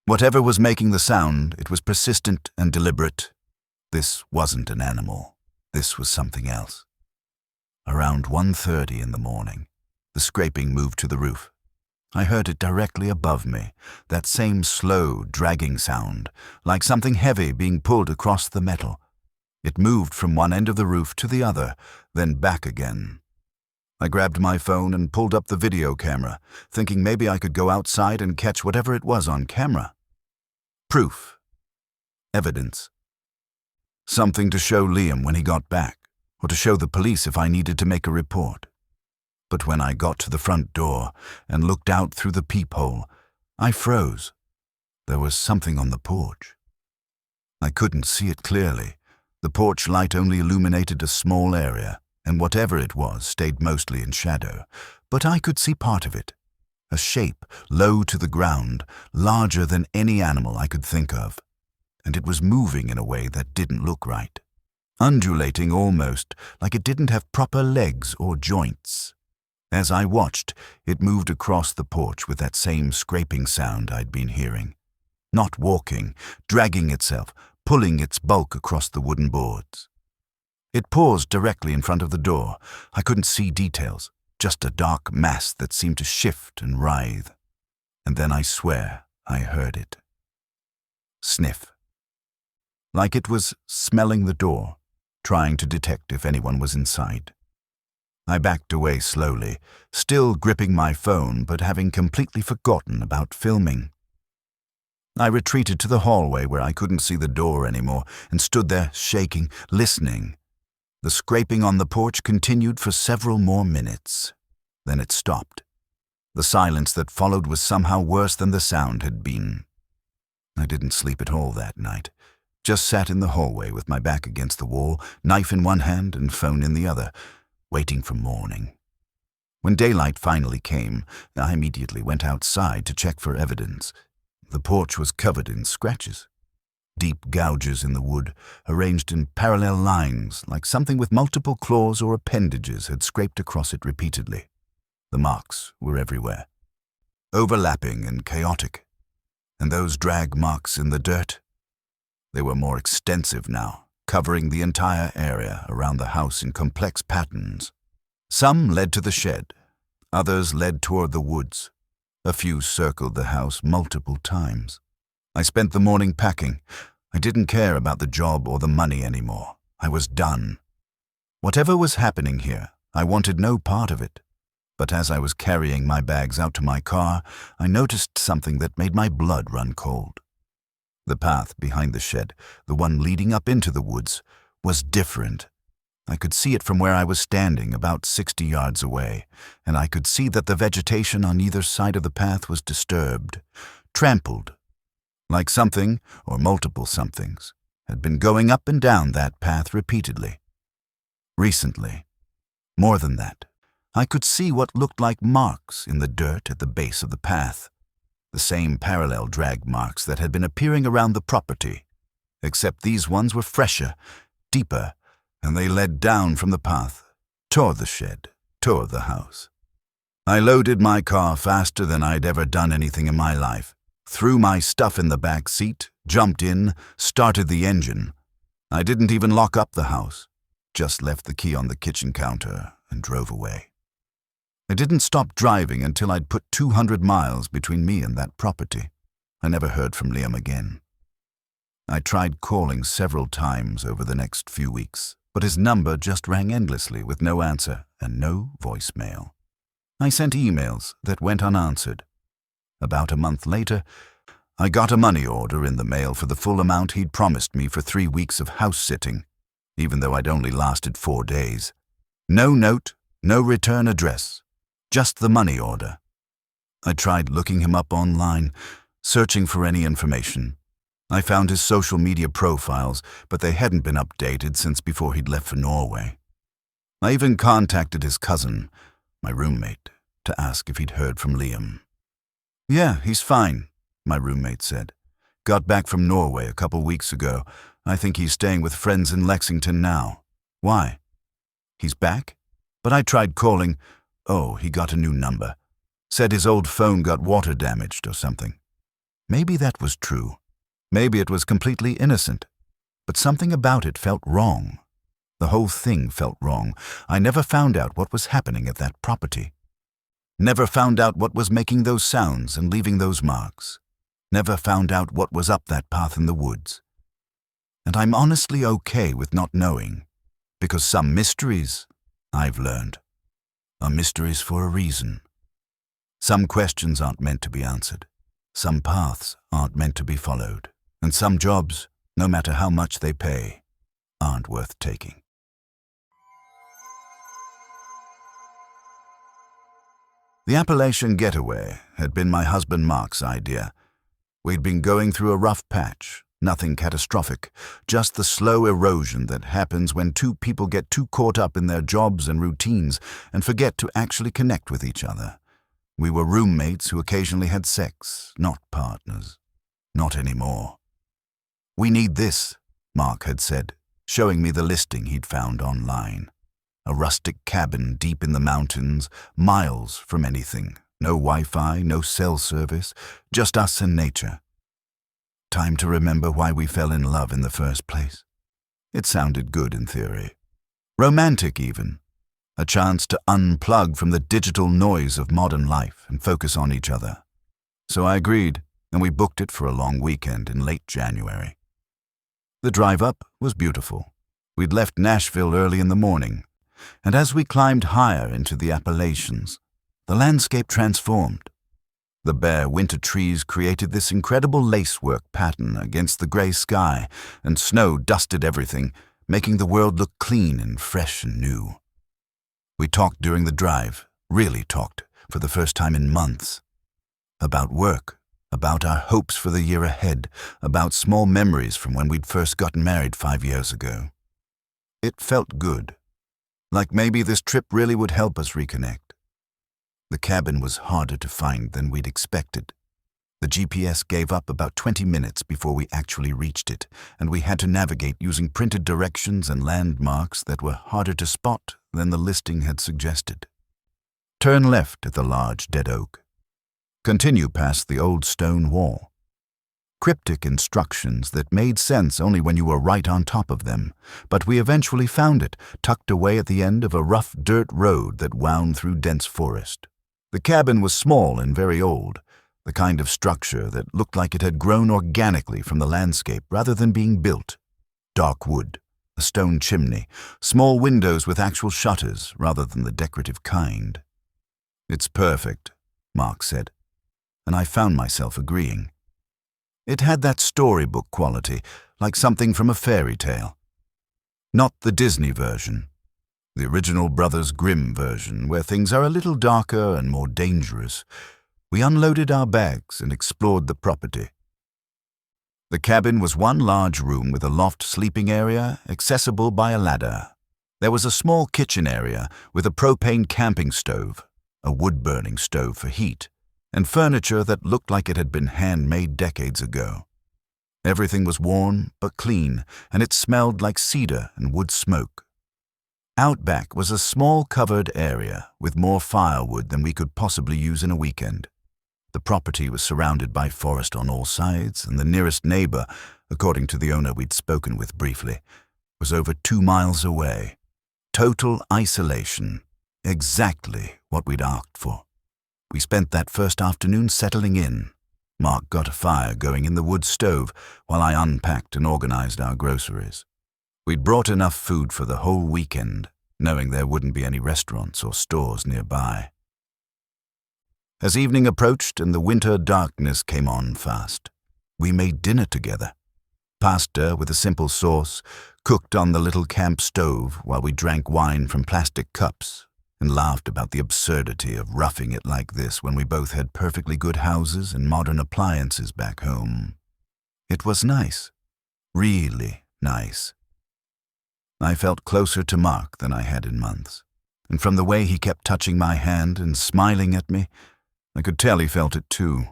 Whatever was making the sound, it was persistent and deliberate. This wasn't an animal. This was something else. Around 1:30 in the morning, the scraping moved to the roof. I heard it directly above me, that same slow, dragging sound, like something heavy being pulled across the metal. It moved from one end of the roof to the other, then back again. I grabbed my phone and pulled up the video camera, thinking maybe I could go outside and catch whatever it was on camera. Proof. Evidence. Something to show Liam when he got back, or to show the police if I needed to make a report. But when I got to the front door and looked out through the peephole, I froze. There was something on the porch. I couldn't see it clearly. The porch light only illuminated a small area, and whatever it was stayed mostly in shadow, but I could see part of it. A shape low to the ground, larger than any animal I could think of. And it was moving in a way that didn't look right. Undulating almost, like it didn't have proper legs or joints. As I watched, it moved across the porch with that same scraping sound I'd been hearing. Not walking, dragging itself, pulling its bulk across the wooden boards. It paused directly in front of the door. I couldn't see details, just a dark mass that seemed to shift and writhe. And then I swear I heard it. Sniff. Like it was smelling the door, trying to detect if anyone was inside. I backed away slowly, still gripping my phone but having completely forgotten about filming. I retreated to the hallway where I couldn't see the door anymore and stood there shaking, listening. The scraping on the porch continued for several more minutes. Then it stopped. The silence that followed was somehow worse than the sound had been. I didn't sleep at all that night. Just sat in the hallway with my back against the wall, knife in one hand and phone in the other, waiting for morning. When daylight finally came, I immediately went outside to check for evidence. The porch was covered in scratches. Deep gouges in the wood, arranged in parallel lines, like something with multiple claws or appendages had scraped across it repeatedly. The marks were everywhere, overlapping and chaotic. And those drag marks in the dirt? They were more extensive now, covering the entire area around the house in complex patterns. Some led to the shed, others led toward the woods. A few circled the house multiple times. I spent the morning packing. I didn't care about the job or the money anymore. I was done. Whatever was happening here, I wanted no part of it. But as I was carrying my bags out to my car, I noticed something that made my blood run cold. The path behind the shed, the one leading up into the woods, was different. I could see it from where I was standing, about 60 yards away, and I could see that the vegetation on either side of the path was disturbed, trampled, like something, or multiple somethings, had been going up and down that path repeatedly. Recently. More than that. I could see what looked like marks in the dirt at the base of the path, the same parallel drag marks that had been appearing around the property, except these ones were fresher, deeper, and they led down from the path, toward the shed, toward the house. I loaded my car faster than I'd ever done anything in my life, threw my stuff in the back seat, jumped in, started the engine. I didn't even lock up the house, just left the key on the kitchen counter and drove away. I didn't stop driving until I'd put 200 miles between me and that property. I never heard from Liam again. I tried calling several times over the next few weeks, but his number just rang endlessly with no answer and no voicemail. I sent emails that went unanswered. About a month later, I got a money order in the mail for the full amount he'd promised me for 3 weeks of house-sitting, even though I'd only lasted 4 days. No note, no return address, just the money order. I tried looking him up online, searching for any information. I found his social media profiles, but they hadn't been updated since before he'd left for Norway. I even contacted his cousin, my roommate, to ask if he'd heard from Liam. "Yeah, he's fine," my roommate said. "Got back from Norway a couple weeks ago. I think he's staying with friends in Lexington now." "Why?" "He's back?" But I tried calling. Oh, he got a new number. Said his old phone got water damaged or something. Maybe that was true. Maybe it was completely innocent. But something about it felt wrong. The whole thing felt wrong. I never found out what was happening at that property. Never found out what was making those sounds and leaving those marks. Never found out what was up that path in the woods. And I'm honestly okay with not knowing, because some mysteries, I've learned, are mysteries for a reason. Some questions aren't meant to be answered. Some paths aren't meant to be followed. And some jobs, no matter how much they pay, aren't worth taking. The Appalachian getaway had been my husband Mark's idea. We'd been going through a rough patch, nothing catastrophic, just the slow erosion that happens when two people get too caught up in their jobs and routines and forget to actually connect with each other. We were roommates who occasionally had sex, not partners. Not anymore. "We need this," Mark had said, showing me the listing he'd found online. A rustic cabin deep in the mountains, miles from anything. No Wi-Fi, no cell service, just us and nature. Time to remember why we fell in love in the first place. It sounded good in theory. Romantic even. A chance to unplug from the digital noise of modern life and focus on each other. So I agreed, and we booked it for a long weekend in late January. The drive up was beautiful. We'd left Nashville early in the morning, and as we climbed higher into the Appalachians, the landscape transformed. The bare winter trees created this incredible lacework pattern against the gray sky, and snow dusted everything, making the world look clean and fresh and new. We talked during the drive, really talked, for the first time in months. About work, about our hopes for the year ahead, about small memories from when we'd first gotten married 5 years ago. It felt good, like maybe this trip really would help us reconnect. The cabin was harder to find than we'd expected. The GPS gave up about 20 minutes before we actually reached it, and we had to navigate using printed directions and landmarks that were harder to spot than the listing had suggested. Turn left at the large dead oak. Continue past the old stone wall. Cryptic instructions that made sense only when you were right on top of them, but we eventually found it, tucked away at the end of a rough dirt road that wound through dense forest. The cabin was small and very old, the kind of structure that looked like it had grown organically from the landscape rather than being built. Dark wood, a stone chimney, small windows with actual shutters rather than the decorative kind. "It's perfect," Mark said, and I found myself agreeing. It had that storybook quality, like something from a fairy tale. Not the Disney version. The original Brothers Grimm version, where things are a little darker and more dangerous. We unloaded our bags and explored the property. The cabin was one large room with a loft sleeping area accessible by a ladder. There was a small kitchen area with a propane camping stove, a wood-burning stove for heat, and furniture that looked like it had been handmade decades ago. Everything was warm but clean, and it smelled like cedar and wood smoke. Out back was a small covered area with more firewood than we could possibly use in a weekend. The property was surrounded by forest on all sides, and the nearest neighbor, according to the owner we'd spoken with briefly, was over 2 miles away. Total isolation, exactly what we'd asked for. We spent that first afternoon settling in. Mark got a fire going in the wood stove while I unpacked and organized our groceries. We'd brought enough food for the whole weekend, knowing there wouldn't be any restaurants or stores nearby. As evening approached and the winter darkness came on fast, we made dinner together. Pasta with a simple sauce, cooked on the little camp stove while we drank wine from plastic cups and laughed about the absurdity of roughing it like this when we both had perfectly good houses and modern appliances back home. It was nice. Really nice. I felt closer to Mark than I had in months, and from the way he kept touching my hand and smiling at me, I could tell he felt it too.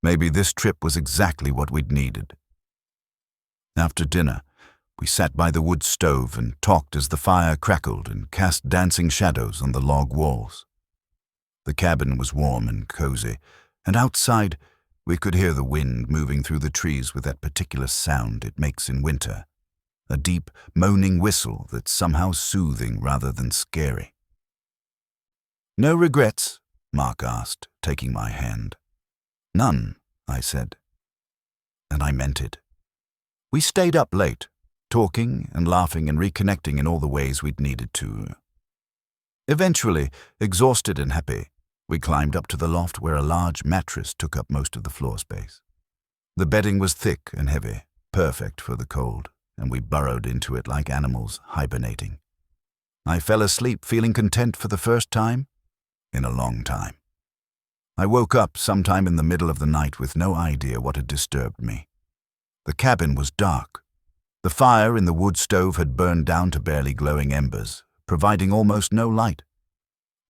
Maybe this trip was exactly what we'd needed. After dinner, we sat by the wood stove and talked as the fire crackled and cast dancing shadows on the log walls. The cabin was warm and cozy, and outside we could hear the wind moving through the trees with that particular sound it makes in winter, a deep, moaning whistle that's somehow soothing rather than scary. "No regrets?" Mark asked, taking my hand. "None," I said. And I meant it. We stayed up late, talking and laughing and reconnecting in all the ways we'd needed to. Eventually, exhausted and happy, we climbed up to the loft where a large mattress took up most of the floor space. The bedding was thick and heavy, perfect for the cold, and we burrowed into it like animals hibernating. I fell asleep feeling content for the first time in a long time. I woke up sometime in the middle of the night with no idea what had disturbed me. The cabin was dark. The fire in the wood stove had burned down to barely glowing embers, providing almost no light.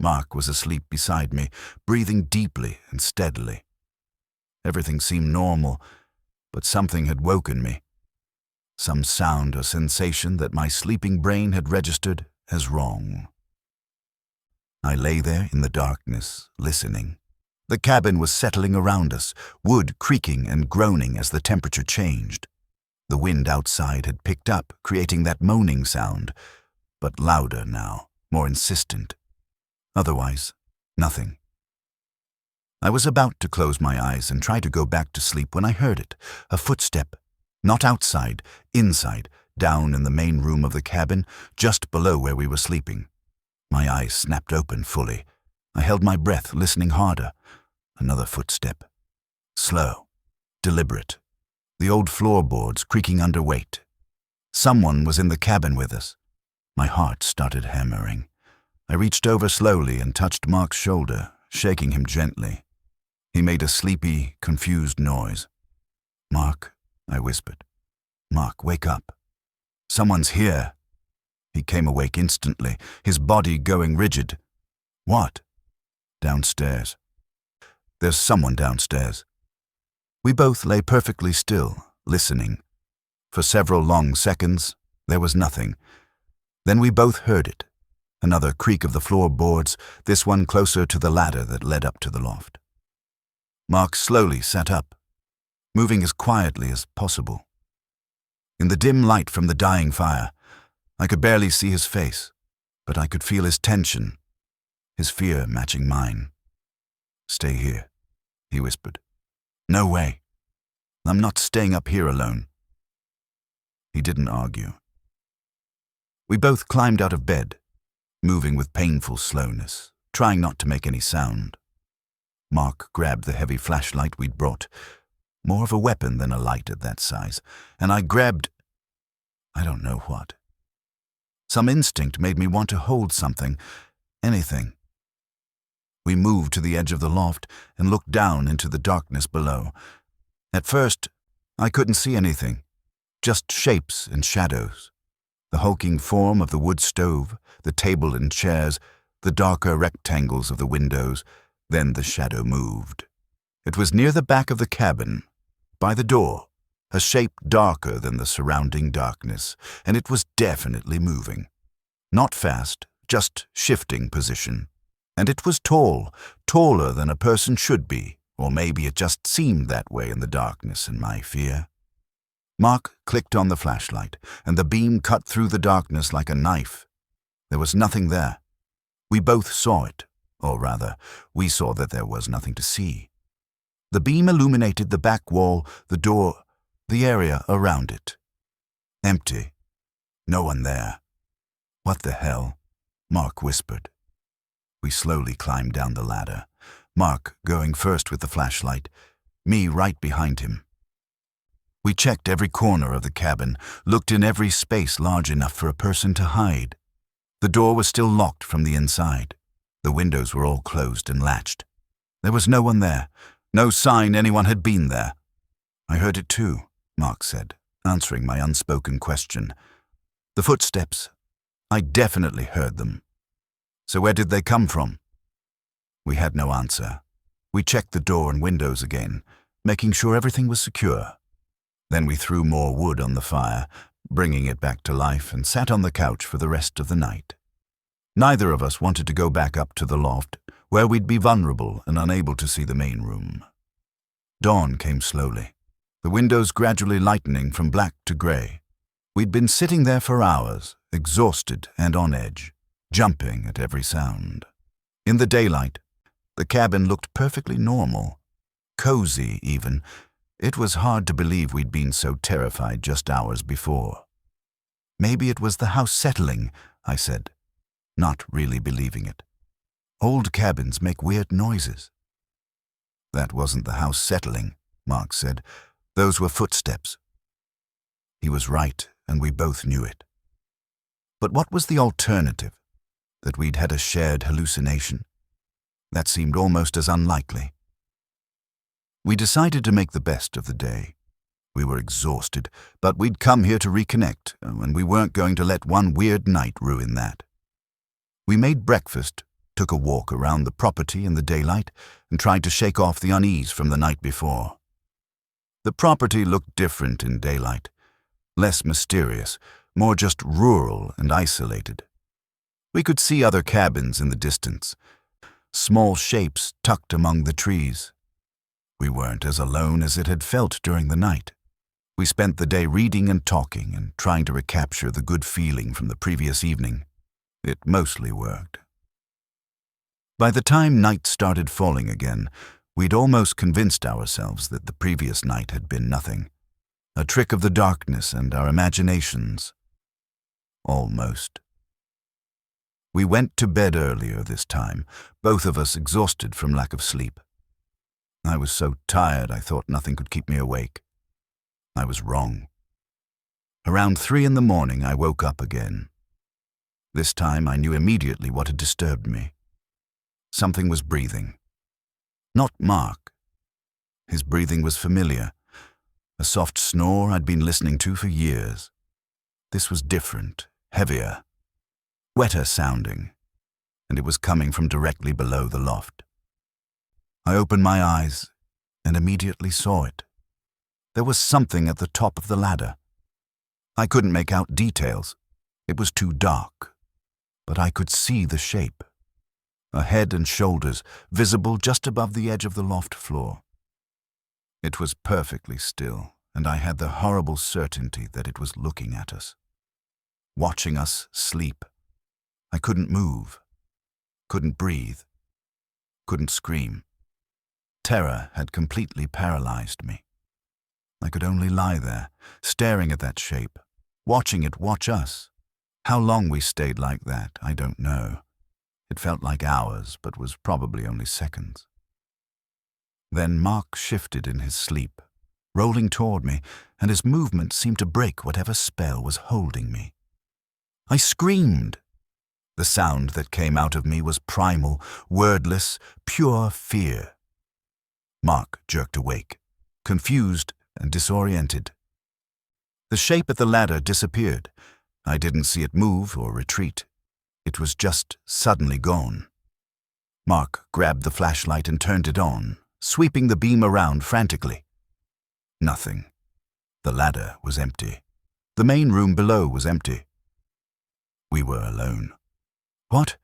Mark was asleep beside me, breathing deeply and steadily. Everything seemed normal, but something had woken me. Some sound or sensation that my sleeping brain had registered as wrong. I lay there in the darkness, listening. The cabin was settling around us, wood creaking and groaning as the temperature changed. The wind outside had picked up, creating that moaning sound, but louder now, more insistent. Otherwise, nothing. I was about to close my eyes and try to go back to sleep when I heard it, a footstep, not outside, inside, down in the main room of the cabin, just below where we were sleeping. My eyes snapped open fully. I held my breath, listening harder. Another footstep. Slow, deliberate. The old floorboards creaking under weight. Someone was in the cabin with us. My heart started hammering. I reached over slowly and touched Mark's shoulder, shaking him gently. He made a sleepy, confused noise. "Mark," I whispered. "Mark, wake up. Someone's here." He came awake instantly, his body going rigid. "What?" "Downstairs. There's someone downstairs." We both lay perfectly still, listening. For several long seconds, there was nothing. Then we both heard it. Another creak of the floorboards, this one closer to the ladder that led up to the loft. Mark slowly sat up, moving as quietly as possible. In the dim light from the dying fire, I could barely see his face, but I could feel his tension, his fear matching mine. "Stay here," he whispered. "No way. I'm not staying up here alone." He didn't argue. We both climbed out of bed, moving with painful slowness, trying not to make any sound. Mark grabbed the heavy flashlight we'd brought, more of a weapon than a light at that size, and I grabbed, I don't know what. Some instinct made me want to hold something, anything. We moved to the edge of the loft and looked down into the darkness below. At first, I couldn't see anything, just shapes and shadows. The hulking form of the wood stove, the table and chairs, the darker rectangles of the windows. Then the shadow moved. It was near the back of the cabin, by the door, a shape darker than the surrounding darkness, and it was definitely moving. Not fast, just shifting position. And it was tall, taller than a person should be, or maybe it just seemed that way in the darkness in my fear. Mark clicked on the flashlight, and the beam cut through the darkness like a knife. There was nothing there. We both saw it, or rather, we saw that there was nothing to see. The beam illuminated the back wall, the door, the area around it. Empty. No one there. "What the hell?" Mark whispered. We slowly climbed down the ladder, Mark going first with the flashlight, me right behind him. We checked every corner of the cabin, looked in every space large enough for a person to hide. The door was still locked from the inside. The windows were all closed and latched. There was no one there, no sign anyone had been there. "I heard it too," Mark said, answering my unspoken question. "The footsteps. I definitely heard them." "So where did they come from?" We had no answer. We checked the door and windows again, making sure everything was secure. Then we threw more wood on the fire, bringing it back to life, and sat on the couch for the rest of the night. Neither of us wanted to go back up to the loft, where we'd be vulnerable and unable to see the main room. Dawn came slowly, the windows gradually lightening from black to gray. We'd been sitting there for hours, exhausted and on edge, jumping at every sound. In the daylight, the cabin looked perfectly normal, cozy even. It was hard to believe we'd been so terrified just hours before. "Maybe it was the house settling," I said, not really believing it. "Old cabins make weird noises." "That wasn't the house settling," Mark said. "Those were footsteps." He was right, and we both knew it. But what was the alternative? That we'd had a shared hallucination? That seemed almost as unlikely. We decided to make the best of the day. We were exhausted, but we'd come here to reconnect, and we weren't going to let one weird night ruin that. We made breakfast, took a walk around the property in the daylight, and tried to shake off the unease from the night before. The property looked different in daylight, less mysterious, more just rural and isolated. We could see other cabins in the distance, small shapes tucked among the trees. We weren't as alone as it had felt during the night. We spent the day reading and talking and trying to recapture the good feeling from the previous evening. It mostly worked. By the time night started falling again, we'd almost convinced ourselves that the previous night had been nothing, a trick of the darkness and our imaginations. Almost. We went to bed earlier this time, both of us exhausted from lack of sleep. I was so tired I thought nothing could keep me awake. I was wrong. Around 3 in the morning I woke up again. This time I knew immediately what had disturbed me. Something was breathing. Not Mark. His breathing was familiar, a soft snore I'd been listening to for years. This was different, heavier, wetter sounding, and it was coming from directly below the loft. I opened my eyes and immediately saw it. There was something at the top of the ladder. I couldn't make out details. It was too dark. But I could see the shape. A head and shoulders visible just above the edge of the loft floor. It was perfectly still, and I had the horrible certainty that it was looking at us, watching us sleep. I couldn't move, couldn't breathe, couldn't scream. Terror had completely paralyzed me. I could only lie there, staring at that shape, watching it watch us. How long we stayed like that, I don't know. It felt like hours, but was probably only seconds. Then Mark shifted in his sleep, rolling toward me, and his movement seemed to break whatever spell was holding me. I screamed. The sound that came out of me was primal, wordless, pure fear. Mark jerked awake, confused and disoriented. The shape at the ladder disappeared. I didn't see it move or retreat. It was just suddenly gone. Mark grabbed the flashlight and turned it on, sweeping the beam around frantically. Nothing. The ladder was empty. The main room below was empty. We were alone. What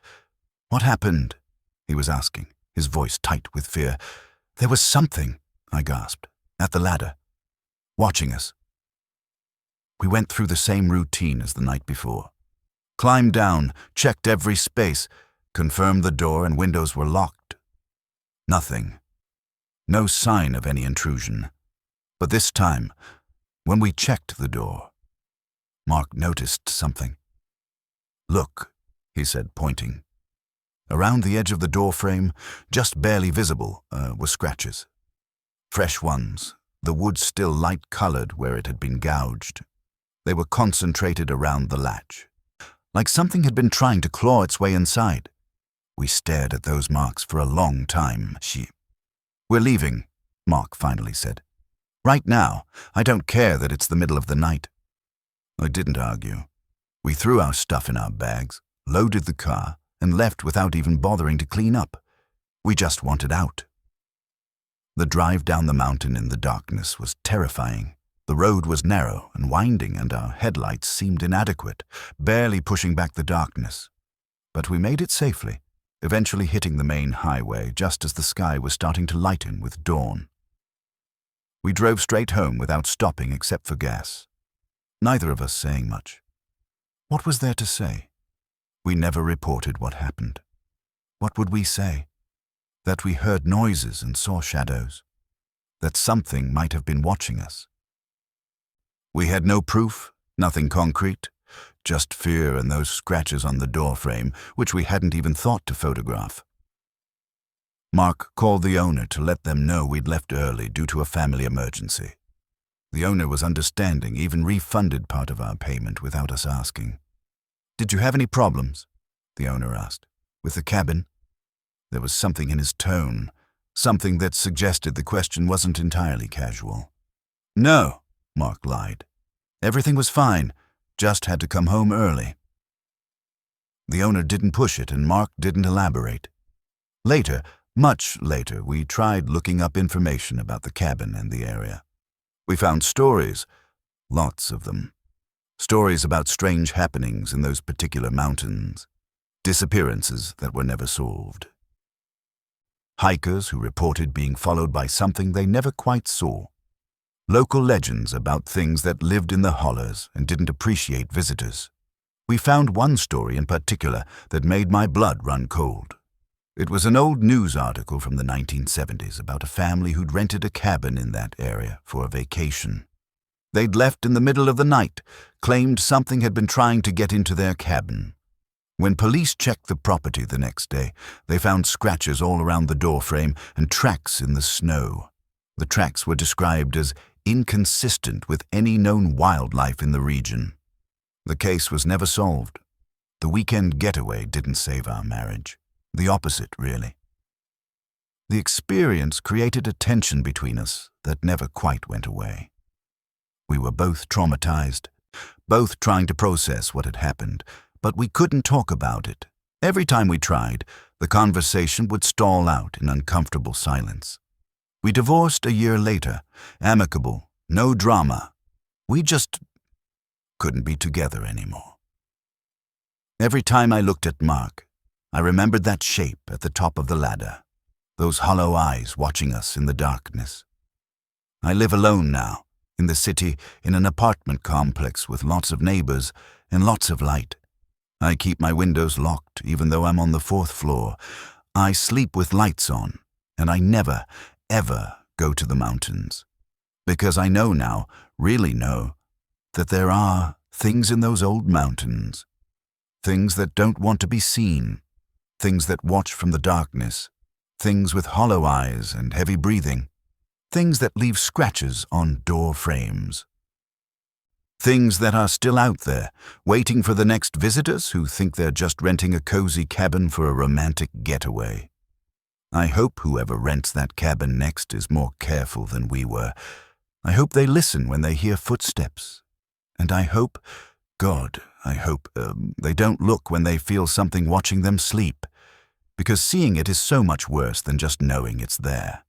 happened? He was asking, his voice tight with fear. There was something, I gasped, at the ladder, watching us. We went through the same routine as the night before. Climbed down, checked every space, confirmed the door and windows were locked. Nothing. No sign of any intrusion. But this time, when we checked the door, Mark noticed something. Look, he said, pointing. Around the edge of the door frame, just barely visible, were scratches. Fresh ones, the wood still light-colored where it had been gouged. They were concentrated around the latch, like something had been trying to claw its way inside. We stared at those marks for a long time. We're leaving, Mark finally said. Right now, I don't care that it's the middle of the night. I didn't argue. We threw our stuff in our bags, loaded the car, and left without even bothering to clean up. We just wanted out. The drive down the mountain in the darkness was terrifying. The road was narrow and winding, and our headlights seemed inadequate, barely pushing back the darkness. But we made it safely, eventually hitting the main highway just as the sky was starting to lighten with dawn. We drove straight home without stopping except for gas, neither of us saying much. What was there to say? We never reported what happened. What would we say? That we heard noises and saw shadows. That something might have been watching us. We had no proof, nothing concrete, just fear and those scratches on the doorframe, which we hadn't even thought to photograph. Mark called the owner to let them know we'd left early due to a family emergency. The owner was understanding, even refunded part of our payment without us asking. Did you have any problems? The owner asked. With the cabin? There was something in his tone, something that suggested the question wasn't entirely casual. No, Mark lied. Everything was fine, just had to come home early. The owner didn't push it and Mark didn't elaborate. Later, much later, we tried looking up information about the cabin and the area. We found stories, lots of them. Stories about strange happenings in those particular mountains, disappearances that were never solved. Hikers who reported being followed by something they never quite saw. Local legends about things that lived in the hollers and didn't appreciate visitors. We found one story in particular that made my blood run cold. It was an old news article from the 1970s about a family who'd rented a cabin in that area for a vacation. They'd left in the middle of the night, claimed something had been trying to get into their cabin. When police checked the property the next day, they found scratches all around the doorframe and tracks in the snow. The tracks were described as inconsistent with any known wildlife in the region. The case was never solved. The weekend getaway didn't save our marriage. The opposite, really. The experience created a tension between us that never quite went away. We were both traumatized, both trying to process what had happened, but we couldn't talk about it. Every time we tried, the conversation would stall out in uncomfortable silence. We divorced a year later, amicable, no drama. We just couldn't be together anymore. Every time I looked at Mark, I remembered that shape at the top of the ladder, those hollow eyes watching us in the darkness. I live alone now, in the city, in an apartment complex with lots of neighbors and lots of light. I keep my windows locked even though I'm on the 4th floor. I sleep with lights on, and I never, ever go to the mountains. Because I know now, really know, that there are things in those old mountains. Things that don't want to be seen. Things that watch from the darkness. Things with hollow eyes and heavy breathing. Things that leave scratches on door frames. Things that are still out there, waiting for the next visitors who think they're just renting a cozy cabin for a romantic getaway. I hope whoever rents that cabin next is more careful than we were. I hope they listen when they hear footsteps. And I hope God, I hope they don't look when they feel something watching them sleep, because seeing it is so much worse than just knowing it's there.